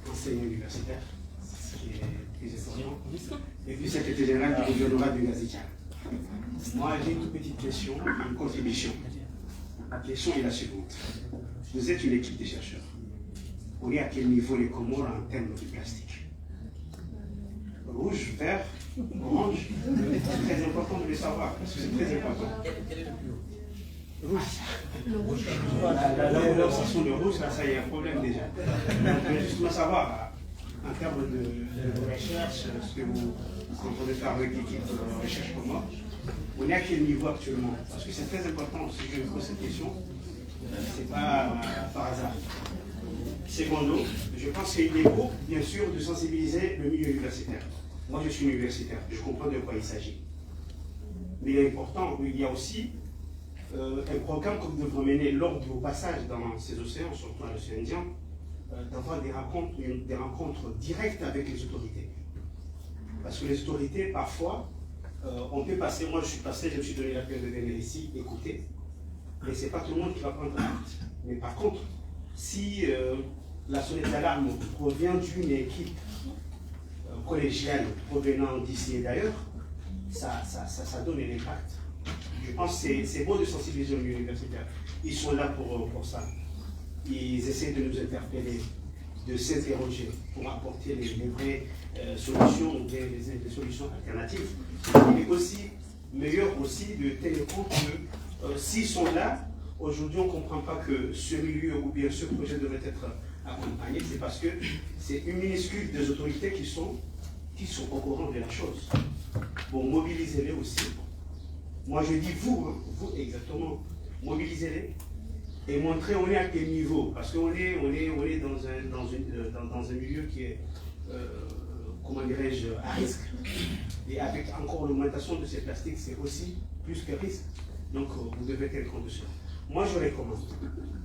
enseignant universitaire, ce qui est très important. Et puis secrétaire général du gouvernement du Gazitia. Moi, j'ai une toute petite question, une contribution. La question est la suivante. Vous êtes une équipe de chercheurs. On est à quel niveau les Comores en termes de plastique? Rouge, vert, orange. C'est très important de le savoir, parce que c'est très important. Rouge. L'obsession de rouge, là, ça y est, un problème déjà. Donc, je veux justement savoir, en termes de recherche, ce que vous comprenez faire avec l'équipe de recherche Comores, on est à quel niveau actuellement? Parce que c'est très important, si je pose cette question, c'est pas par hasard. Secondo, je pense qu'il est beau, bien sûr, de sensibiliser le milieu universitaire. Moi, je suis universitaire, je comprends de quoi il s'agit. Mais il est important, il y a aussi un programme que vous devrez mener lors de vos passages dans ces océans, surtout dans l'océan Indien, d'avoir des rencontres directes avec les autorités. Parce que les autorités, parfois, on peut passer, moi je suis passé, je me suis donné la peine de venir ici, écouter, mais ce n'est pas tout le monde qui va prendre acte. Mais par contre, si la sonnette d'alarme provient d'une équipe collégiale provenant d'ici et d'ailleurs, ça donne un impact. Je pense que c'est beau de sensibiliser les universitaires. Ils sont là pour ça. Ils essaient de nous interpeller, de s'interroger pour apporter les vraies solutions ou des solutions alternatives. Il est aussi meilleur aussi de tenir compte que s'ils sont là, aujourd'hui on ne comprend pas que ce milieu ou bien ce projet devrait être accompagné, c'est parce que c'est une minuscule des autorités qui sont au courant de la chose. Bon, mobilisez-les aussi. Moi je dis vous, hein, vous exactement, mobilisez-les et montrez on est à quel niveau, parce qu'on est dans un milieu qui est, comment dirais-je, à risque. Et avec encore l'augmentation de ces plastiques, c'est aussi plus que risque. Donc vous devez tenir compte de ça. Moi je recommande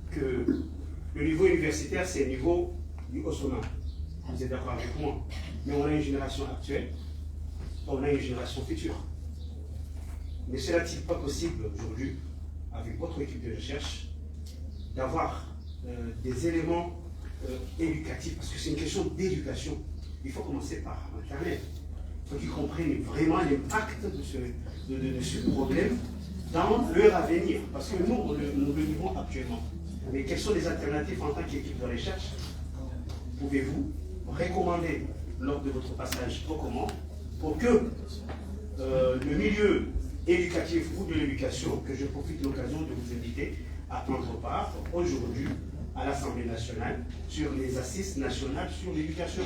que le niveau universitaire, c'est le niveau du haut sommet. Vous êtes d'accord avec moi? Mais on a une génération actuelle, on a une génération future. Mais cela n'est-il pas possible aujourd'hui, avec votre équipe de recherche, d'avoir des éléments éducatifs, parce que c'est une question d'éducation. Il faut commencer par Internet. Il faut qu'ils comprennent vraiment l'impact de ce problème dans leur avenir. Parce que nous le vivons actuellement. Mais quelles sont les alternatives en tant qu'équipe de recherche? Pouvez-vous recommander lors de votre passage au Comores pour que le milieu éducatif ou de l'éducation, que je profite de l'occasion de vous inviter à prendre part aujourd'hui à l'Assemblée nationale sur les assises nationales sur l'éducation.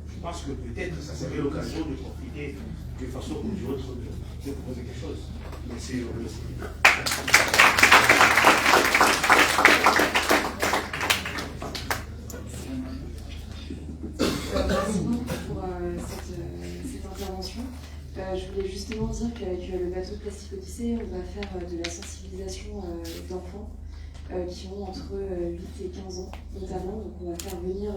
Je pense que peut-être ça serait l'occasion de profiter d'une façon ou d'une autre de proposer quelque chose. Merci. Merci beaucoup pour cette intervention. Je voulais justement dire qu'avec le bateau Plastique Odyssée, on va faire de la sensibilisation d'enfants qui ont entre 8 et 15 ans notamment. Donc on va faire venir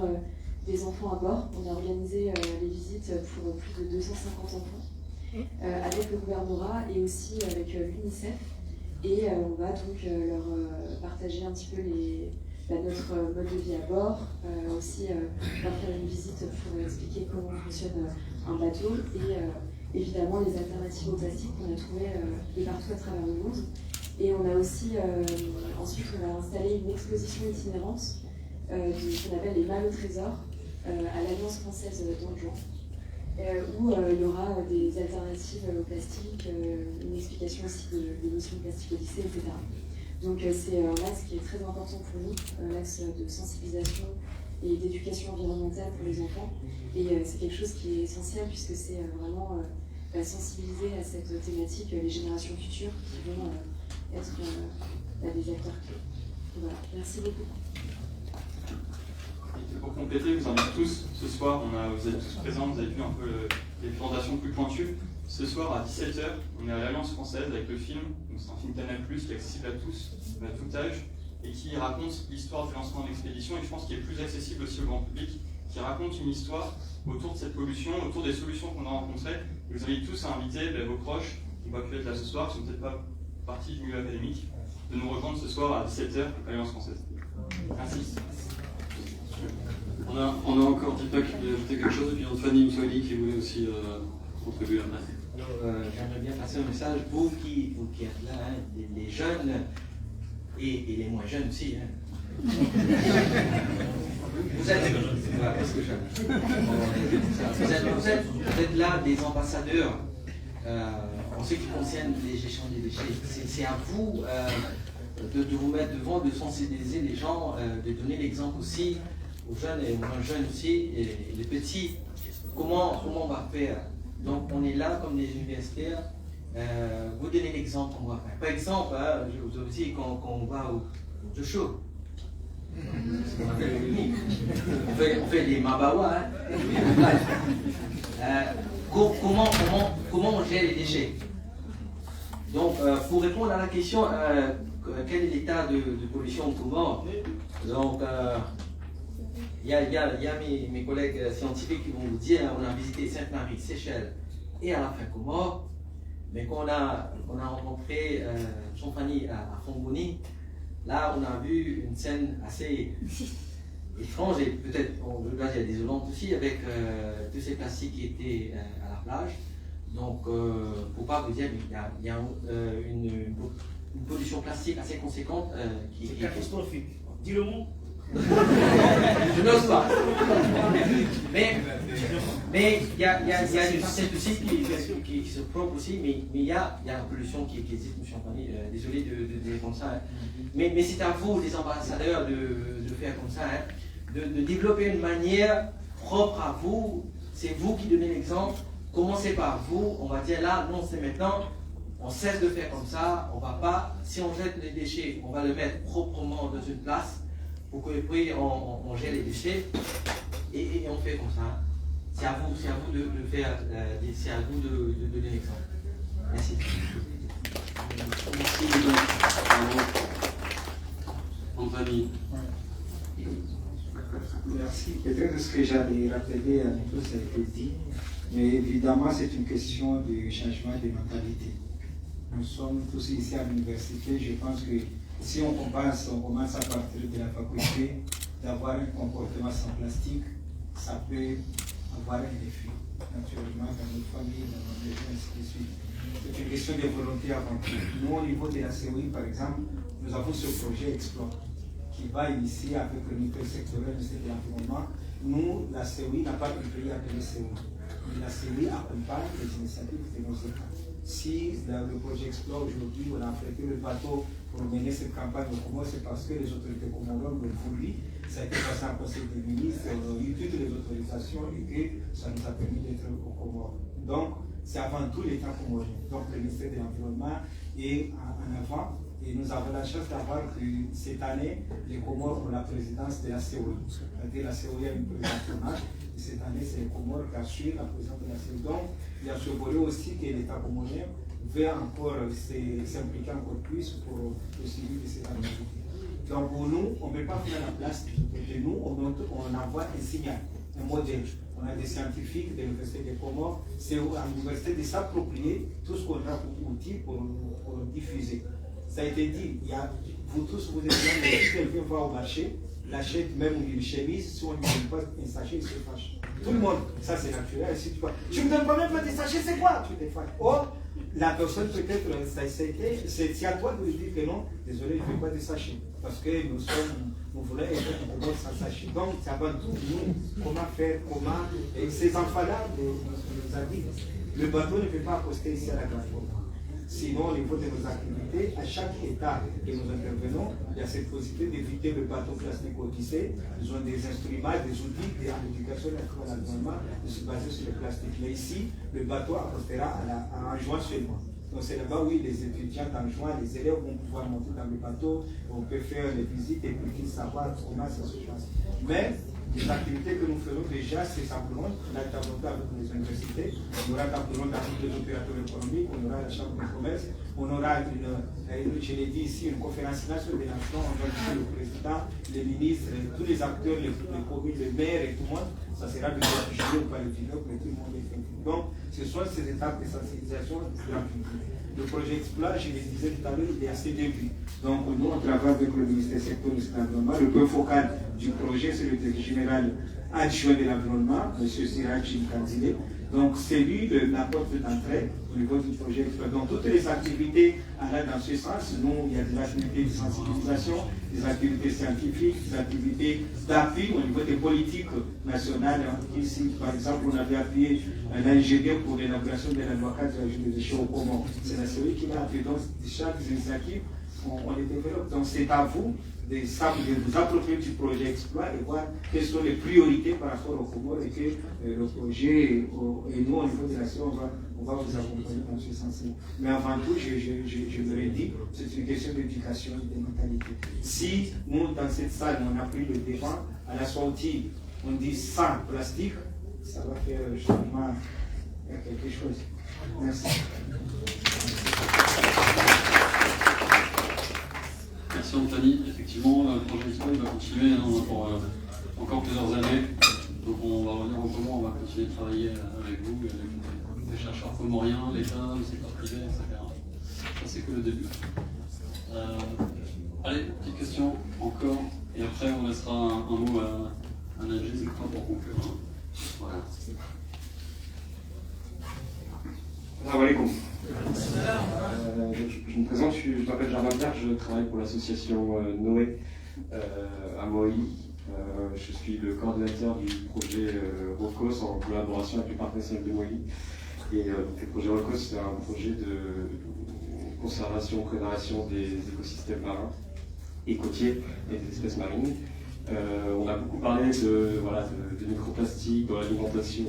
des enfants à bord. On a organisé les visites pour plus de 250 enfants avec le gouvernorat et aussi avec l'UNICEF. Et on va donc leur partager un petit peu notre mode de vie à bord, aussi leur faire une visite pour expliquer comment fonctionne un bateau et évidemment les alternatives au plastique qu'on a trouvées de partout à travers le monde. Et on a aussi, ensuite on a installé une exposition itinérante qu'on appelle les Malles au trésor, à l'Alliance française d'Anjouan, où il y aura des alternatives au plastique, une explication aussi de l'émission de plastique au lycée, etc. Donc c'est un axe qui est très important pour nous, l'axe de sensibilisation et d'éducation environnementale pour les enfants. Et c'est quelque chose qui est essentiel puisque c'est vraiment sensibiliser à cette thématique les générations futures qui vont être des acteurs clés. Voilà, merci beaucoup. Et pour compléter, vous invite tous, ce soir, vous êtes tous présents, vous avez vu un peu les présentations plus pointues. Ce soir à 17h, on est à l'Alliance française avec le film, c'est un film Canal+, qui est accessible à tous, à tout âge, et qui raconte l'histoire du lancement de l'expédition, et je pense qu'il est plus accessible aussi au grand public, qui raconte une histoire autour de cette pollution, autour des solutions qu'on a rencontrées. Et vous invite tous à inviter vos proches, qui ne vont plus être là ce soir, qui ne sont peut-être pas partie du milieu académique, de nous rejoindre ce soir à 17h à l'Alliance française. Merci. On a encore Deepak qui voulait ajouter quelque chose, et puis Anthony Moussoli qui voulait aussi contribuer à ça. J'aimerais bien passer un message, vous qui êtes là, hein, les jeunes et les moins jeunes aussi. Hein. Vous êtes, voilà, presque jeunes. Vous êtes là des ambassadeurs en ce qui concerne les gestions des déchets. C'est à vous de vous mettre devant, de sensibiliser les gens, de donner l'exemple aussi aux jeunes et aux moins jeunes aussi, et les petits. Comment on va faire? Donc on est là comme des universitaires, vous donnez l'exemple qu'on va faire. Par exemple, hein, je vous dis quand on va au jeu chaud, on fait des mabawa, hein. Comment on gère les déchets? Donc pour répondre à la question, quel est l'état de pollution au Comores? Donc il y a mes collègues scientifiques qui vont vous dire, on a visité Sainte-Marie, Seychelles et à la fin Comores, mais quand on a rencontré Jean-Fanny à Fonboni, là on a vu une scène assez étrange et peut-être, là il y a désolante aussi, avec tous ces plastiques qui étaient à la plage. Donc pour ne pas vous dire, il y a une pollution plastique assez conséquente qui est catastrophique. Dis le mot. Je n'ose pas. Mais il y a des facettes aussi qui se propre aussi, mais il y a la pollution qui existe, M. Anthony, désolé de dire comme ça. Hein. Mais c'est à vous, les ambassadeurs, de faire comme ça, hein, de développer une manière propre à vous. C'est vous qui donnez l'exemple. Commencez par vous, on va dire là, non, c'est maintenant. On cesse de faire comme ça, on va pas, si on jette les déchets, on va le mettre proprement dans une place pour que puis on gère les déchets et on fait comme ça. C'est à vous de faire, c'est à vous de donner l'exemple. Merci. Merci. Anthony. Merci. Peut-être ce que j'allais rappeler à nouveau, ça a été dit, mais évidemment c'est une question de changement de mentalité. Nous sommes tous ici à l'université, je pense que si on commence à partir de la faculté d'avoir un comportement sans plastique, ça peut avoir un effet, naturellement, dans notre famille, dans notre maison, ainsi de suite. C'est une question de volonté avant tout. Nous, au niveau de la COI, par exemple, nous avons ce projet Explore, qui va initier avec le ministère sectoriel de l'environnement. Nous, la COI n'a pas un pays appelé COI. La COI accompagne les initiatives de nos États. Si dans le projet Explore aujourd'hui, on a affrété le bateau pour mener cette campagne au Comores, c'est parce que les autorités comoriennes l'ont voulu. Ça a été passé en conseil des ministres, on a eu toutes les autorisations et que ça nous a permis d'être au Comores. Donc, c'est avant tout l'État comorien. Donc, le ministère de l'Environnement est en avant. Et nous avons la chance d'avoir que cette année, les Comores ont la présidence de la COI. C'est-à-dire la COI a une présidence. Et cette année, c'est les Comores qui assurent la présidence de la COI. Donc, il y a ce volet aussi que l'État comorien veut encore s'impliquer encore plus pour le suivi de cette année. Donc, pour nous, on ne peut pas faire la place. Et nous, on envoie un signal, un modèle. On a des scientifiques de l'Université des Comores. C'est à l'université de s'approprier tout ce qu'on a pour outils pour diffuser. Ça a été dit, vous tous, vous êtes là, mais si quelqu'un va au marché, l'achète même une chemise, si on ne lui donne pas un sachet, il se fâche. Tout le monde, ça c'est naturel. Si tu me donnes quand même pas des sachets, c'est quoi? Tu défends. Or, la personne peut-être, c'est à toi de lui dire que non, désolé, je ne veux pas des sachets. Parce que nous voulons être un monde sans sachets. Donc, c'est avant tout, nous, comment faire, et ces enfants-là nous a dit, le bateau ne peut pas accoster ici à la plateforme. Sinon, au niveau de nos activités, à chaque état que nous intervenons, il y a cette possibilité d'éviter le bateau plastique odyssée. Ils ont des instruments, des outils, en éducation et en environnement, de se baser sur le plastique. Mais ici, le bateau accostera en juin seulement. Donc c'est là-bas où les étudiants en juin, les élèves vont pouvoir monter dans le bateau, on peut faire les visites et puis savoir comment ça se passe. Mais les activités que nous faisons déjà, c'est simplement l'intervention avec les universités. On aura l'intervention avec les opérateurs économiques, on aura la chambre de commerce, on aura je l'ai dit ici, une conférence nationale des nations, on va inviter le président, les ministres, tous les acteurs, les communes, les maires et tout le monde. Ça sera du juillet ou pas le 19, mais tout le monde est fait. Donc, ce sont ces étapes de sensibilisation de la public. Le projet Exploit, je le disais tout à l'heure, il est à ses débuts. Donc, nous, on travaille avec le ministère secteur de l'environnement. Le point focal du projet, c'est le directeur général adjoint de l'environnement, M. Siraj Kandile. Donc, c'est lui la porte d'entrée au niveau du projet Exploit. Donc, toutes les activités allaient dans ce sens. Nous, il y a des activités de sensibilisation, des activités scientifiques, des activités d'appui au niveau des politiques nationales. Ici, par exemple, on avait appuyé l'ingénieur pour l'élaboration de la loi 4 de la juridiction au Comores. C'est celui qui l'a appuyé. Donc, chaque initiative, on les développe. Donc, c'est à vous de vous approprier du projet Exploit et voir quelles sont les priorités par rapport au Comores et que le projet, et nous, au niveau de l'action, on va vous accompagner dans ce sens. Mais avant tout, je me redis, c'est une question d'éducation et de mentalité. Si nous, dans cette salle, on a pris le devant, à la sortie, on dit sans plastique, ça va faire changement quelque chose. Merci. Merci Anthony. Effectivement, le projet Exploit va continuer pour encore plusieurs années. Donc on va revenir au comment, on va continuer de travailler avec vous, avec les chercheurs comoriens, l'État, le secteur privé, etc. Ça c'est que le début. Allez, petite question encore, et après on laissera un mot à Najib pour conclure. Voilà. Salam alaikum. Je me présente, je m'appelle Germain Pierre, je travaille pour l'association Noé à Moï. Je suis le coordinateur du projet ROCOS en collaboration avec le Parc national de Moï. Et le projet ROCOS, c'est un projet de conservation, préservation des écosystèmes marins et côtiers et des espèces marines. On a beaucoup parlé de microplastiques dans l'alimentation,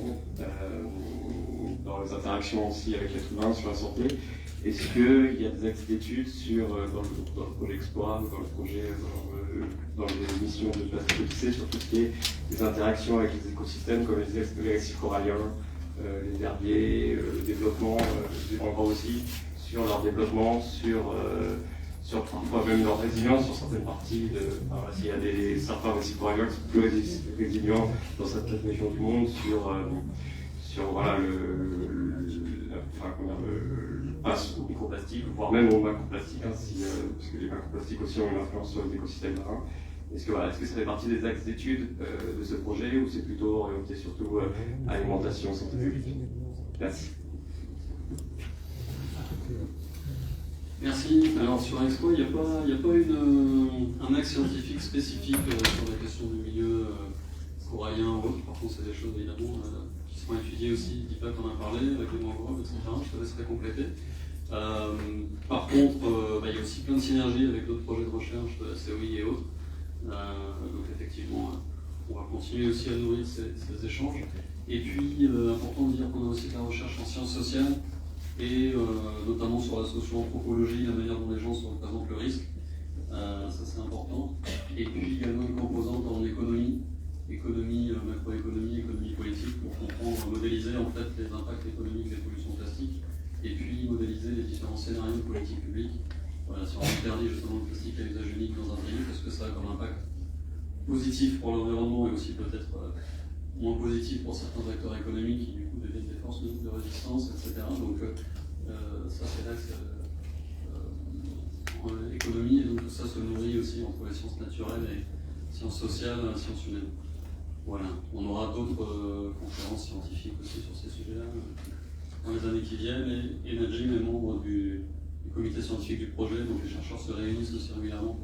dans les interactions aussi avec l'être humain, sur la santé. Est-ce qu'il y a des axes d'études dans le projet Exploit, dans le projet, dans les missions de plastique odyssée, sur tout ce qui est des interactions avec les écosystèmes comme les récifs coralliens, les herbiers, le développement, on voit aussi sur leur développement, sur parfois même leur résilience sur certaines parties. S'il y a certains récifs coralliens qui sont plus résilients dans certaines régions du monde, sur voilà, passe au microplastique, voire même au macroplastique, parce que les macroplastiques aussi ont une influence sur les écosystèmes marins. Est-ce que ça fait partie des axes d'études de ce projet ou c'est plutôt orienté surtout alimentation, santé publique? Merci. Merci. Alors sur Expo, il n'y a pas un axe scientifique spécifique sur la question du milieu corallien ou autre. Par contre, c'est des choses évidemment qui seront étudiées aussi. Je dis pas qu'on en a parlé avec les mangroves, etc. Je te laisserai compléter. Par contre, il y a aussi plein de synergies avec d'autres projets de recherche de la COI et autres. Donc effectivement, on va continuer aussi à nourrir ces échanges. Et puis, important de dire qu'on a aussi de la recherche en sciences sociales et notamment sur la socio-anthropologie, la manière dont les gens se représentent le risque. Ça c'est important. Et puis également une composante en économie, macroéconomie, économie politique, pour comprendre, modéliser en fait les impacts économiques des pollutions plastiques, et puis modéliser les différents scénarios de politique publique. Voilà, si on interdit justement le plastique à usage unique dans un pays, qu'est-ce que ça a comme impact positif pour l'environnement et aussi peut-être moins positif pour certains acteurs économiques qui du coup deviennent des forces de résistance, etc. Donc ça c'est l'axe économie, et donc tout ça se nourrit aussi entre les sciences naturelles et sciences sociales, sciences humaines. Voilà, on aura d'autres conférences scientifiques aussi sur ces sujets-là dans les années qui viennent, et Najim est membre du comité scientifique du projet, donc les chercheurs se réunissent aussi régulièrement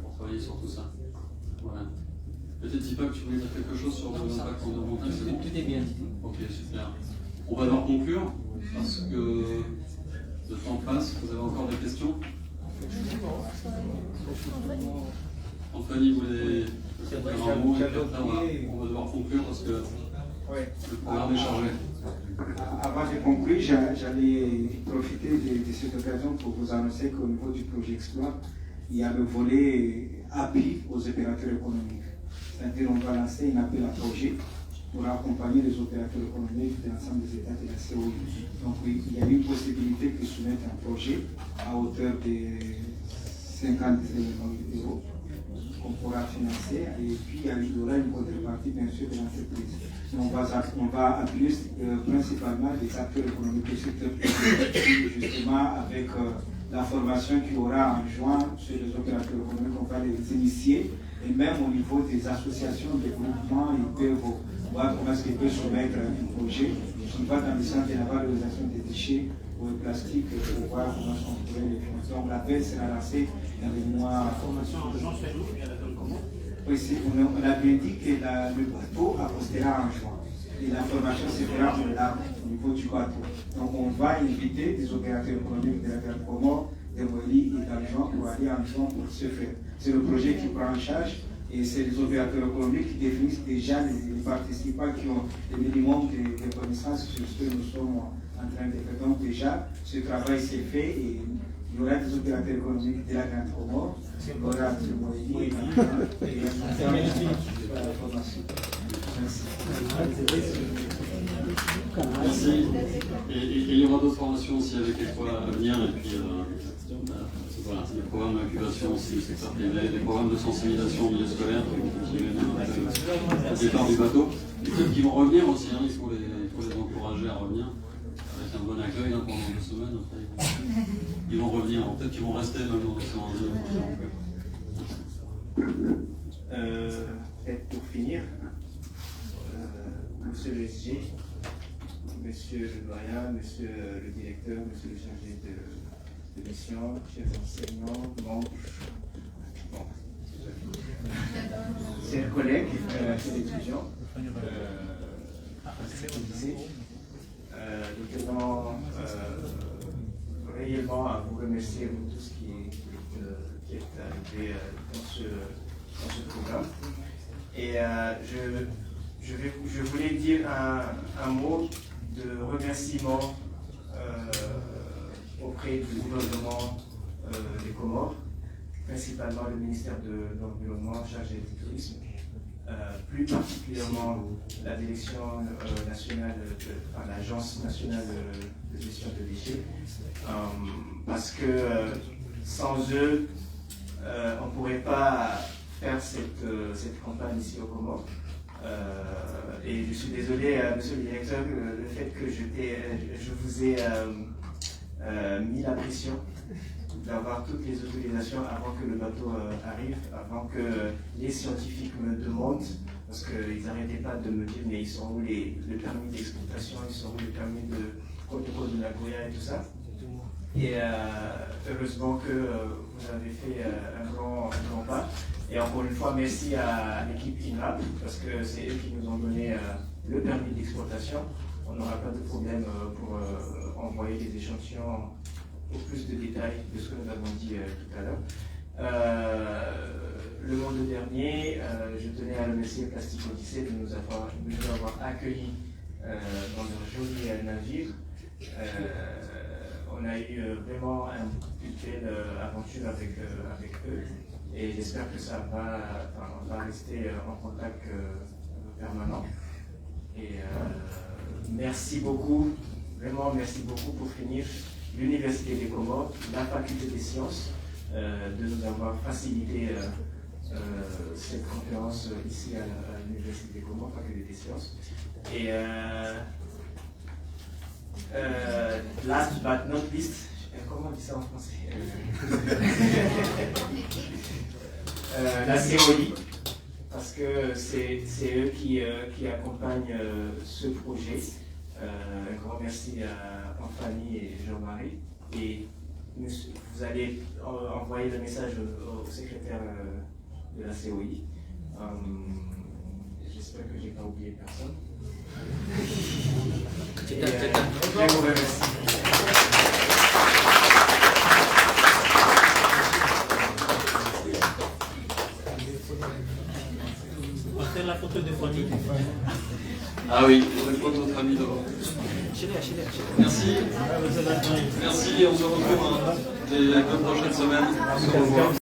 pour travailler sur tout ça. Voilà. Peut-être Zipa, que tu voulais dire quelque chose sur l'impact environnemental, c'est bon ? Tout est bien dit. Ok, super. On va devoir conclure, parce que le temps passe. Vous avez encore des questions ? Anthony voulait dire un mot, et puis après on va devoir conclure, parce que le programme est chargé. Avant de conclure, j'allais profiter de cette occasion pour vous annoncer qu'au niveau du projet Exploit, il y a le volet appui aux opérateurs économiques. C'est-à-dire qu'on va lancer un appel à projet pour accompagner les opérateurs économiques de l'ensemble des États de la COI. Donc oui, il y a une possibilité qu'ils soumettent un projet à hauteur de 50 millions d'euros qu'on pourra financer, et puis il y aura une contrepartie bien sûr de l'entreprise. On va appuyer principalement les acteurs économiques du secteur privé, justement avec la formation qu'il y aura en juin sur les opérateurs économiques, on va les initier, et même au niveau des associations de groupements, ils peuvent voir comment est-ce qu'ils peuvent soumettre un projet qui va dans le sens de la valorisation des déchets ou des plastiques pour voir comment on pourrait les financer. Donc l'appel sera lancé dans les mois. La formation en juin, c'est nous, il y a la comment ? Oui, on a bien dit que le bateau accostera en juin. Et la formation se fera au niveau du bateau. Donc on va inviter des opérateurs économiques de la Grande Comore, de Mali et d'Abidjan pour aller en juin pour se faire. C'est le projet qui prend en charge, et c'est les opérateurs économiques qui définissent déjà les participants qui ont le minimum de connaissances sur ce que nous sommes en train de faire. Donc déjà, ce travail s'est fait, et il y aura des opérateurs économiques de la Grande Comore, il y aura du Mali et la formation. Merci. Et il y aura d'autres formations aussi avec Exploit à venir, et puis voilà, des programmes d'incubation aussi, c'est ça, des programmes de sensibilisation au milieu scolaire qui viennent avec le départ du bateau. Et peut-être qu'ils vont revenir aussi, hein, il faut les encourager à revenir avec un bon accueil pendant 2 semaines. Après, ils vont revenir, peut-être qu'ils vont rester même dans Peut-être pour finir, monsieur le SG, monsieur le doyen, monsieur le directeur, monsieur le chargé de mission, chers enseignants, membres, chers collègues, chers étudiants, nous tenons réellement à vous remercier pour tout ce qui est arrivé dans ce programme. Et je voulais dire un mot de remerciement auprès du gouvernement des Comores, principalement le ministère de l'Environnement chargé du tourisme, plus particulièrement la direction nationale, l'Agence nationale de gestion de déchets, parce que sans eux, on ne pourrait pas faire cette campagne ici au Comores. Et je suis désolé, monsieur le directeur, le fait que je vous ai mis la pression d'avoir toutes les autorisations avant que le bateau arrive, avant que les scientifiques me demandent, parce qu'ils n'arrêtaient pas de me dire mais ils sont où le permis d'exploitation, ils sont où le permis de protocole de Nagoya et tout ça. Et heureusement que vous avez fait un grand pas. Et encore une fois, merci à l'équipe INRAP, parce que c'est eux qui nous ont donné le permis d'exploitation. On n'aura pas de problème pour envoyer des échantillons au plus de détails de ce que nous avons dit tout à l'heure. Le monde dernier, je tenais à remercier Plastic Odyssey de nous avoir accueillis dans leur joli navire. On a eu vraiment une belle aventure avec eux, et j'espère que on va rester en contact permanent. Et merci beaucoup, vraiment merci beaucoup pour finir l'Université des Comores, la Faculté des Sciences, de nous avoir facilité cette conférence ici à l'Université des Comores, Faculté des Sciences. Et last but not least, comment on dit ça en français la COI, parce que c'est eux qui accompagnent ce projet. Un grand merci à Fanny et Jean-Marie. Et vous allez envoyer le message au secrétaire de la COI. J'espère que je n'ai pas oublié personne. Je vous remercie. On va faire la photo de Fanny. Ah oui, on va prendre notre ami devant. Merci. Merci, on se retrouve la prochaine semaine. On se revoit.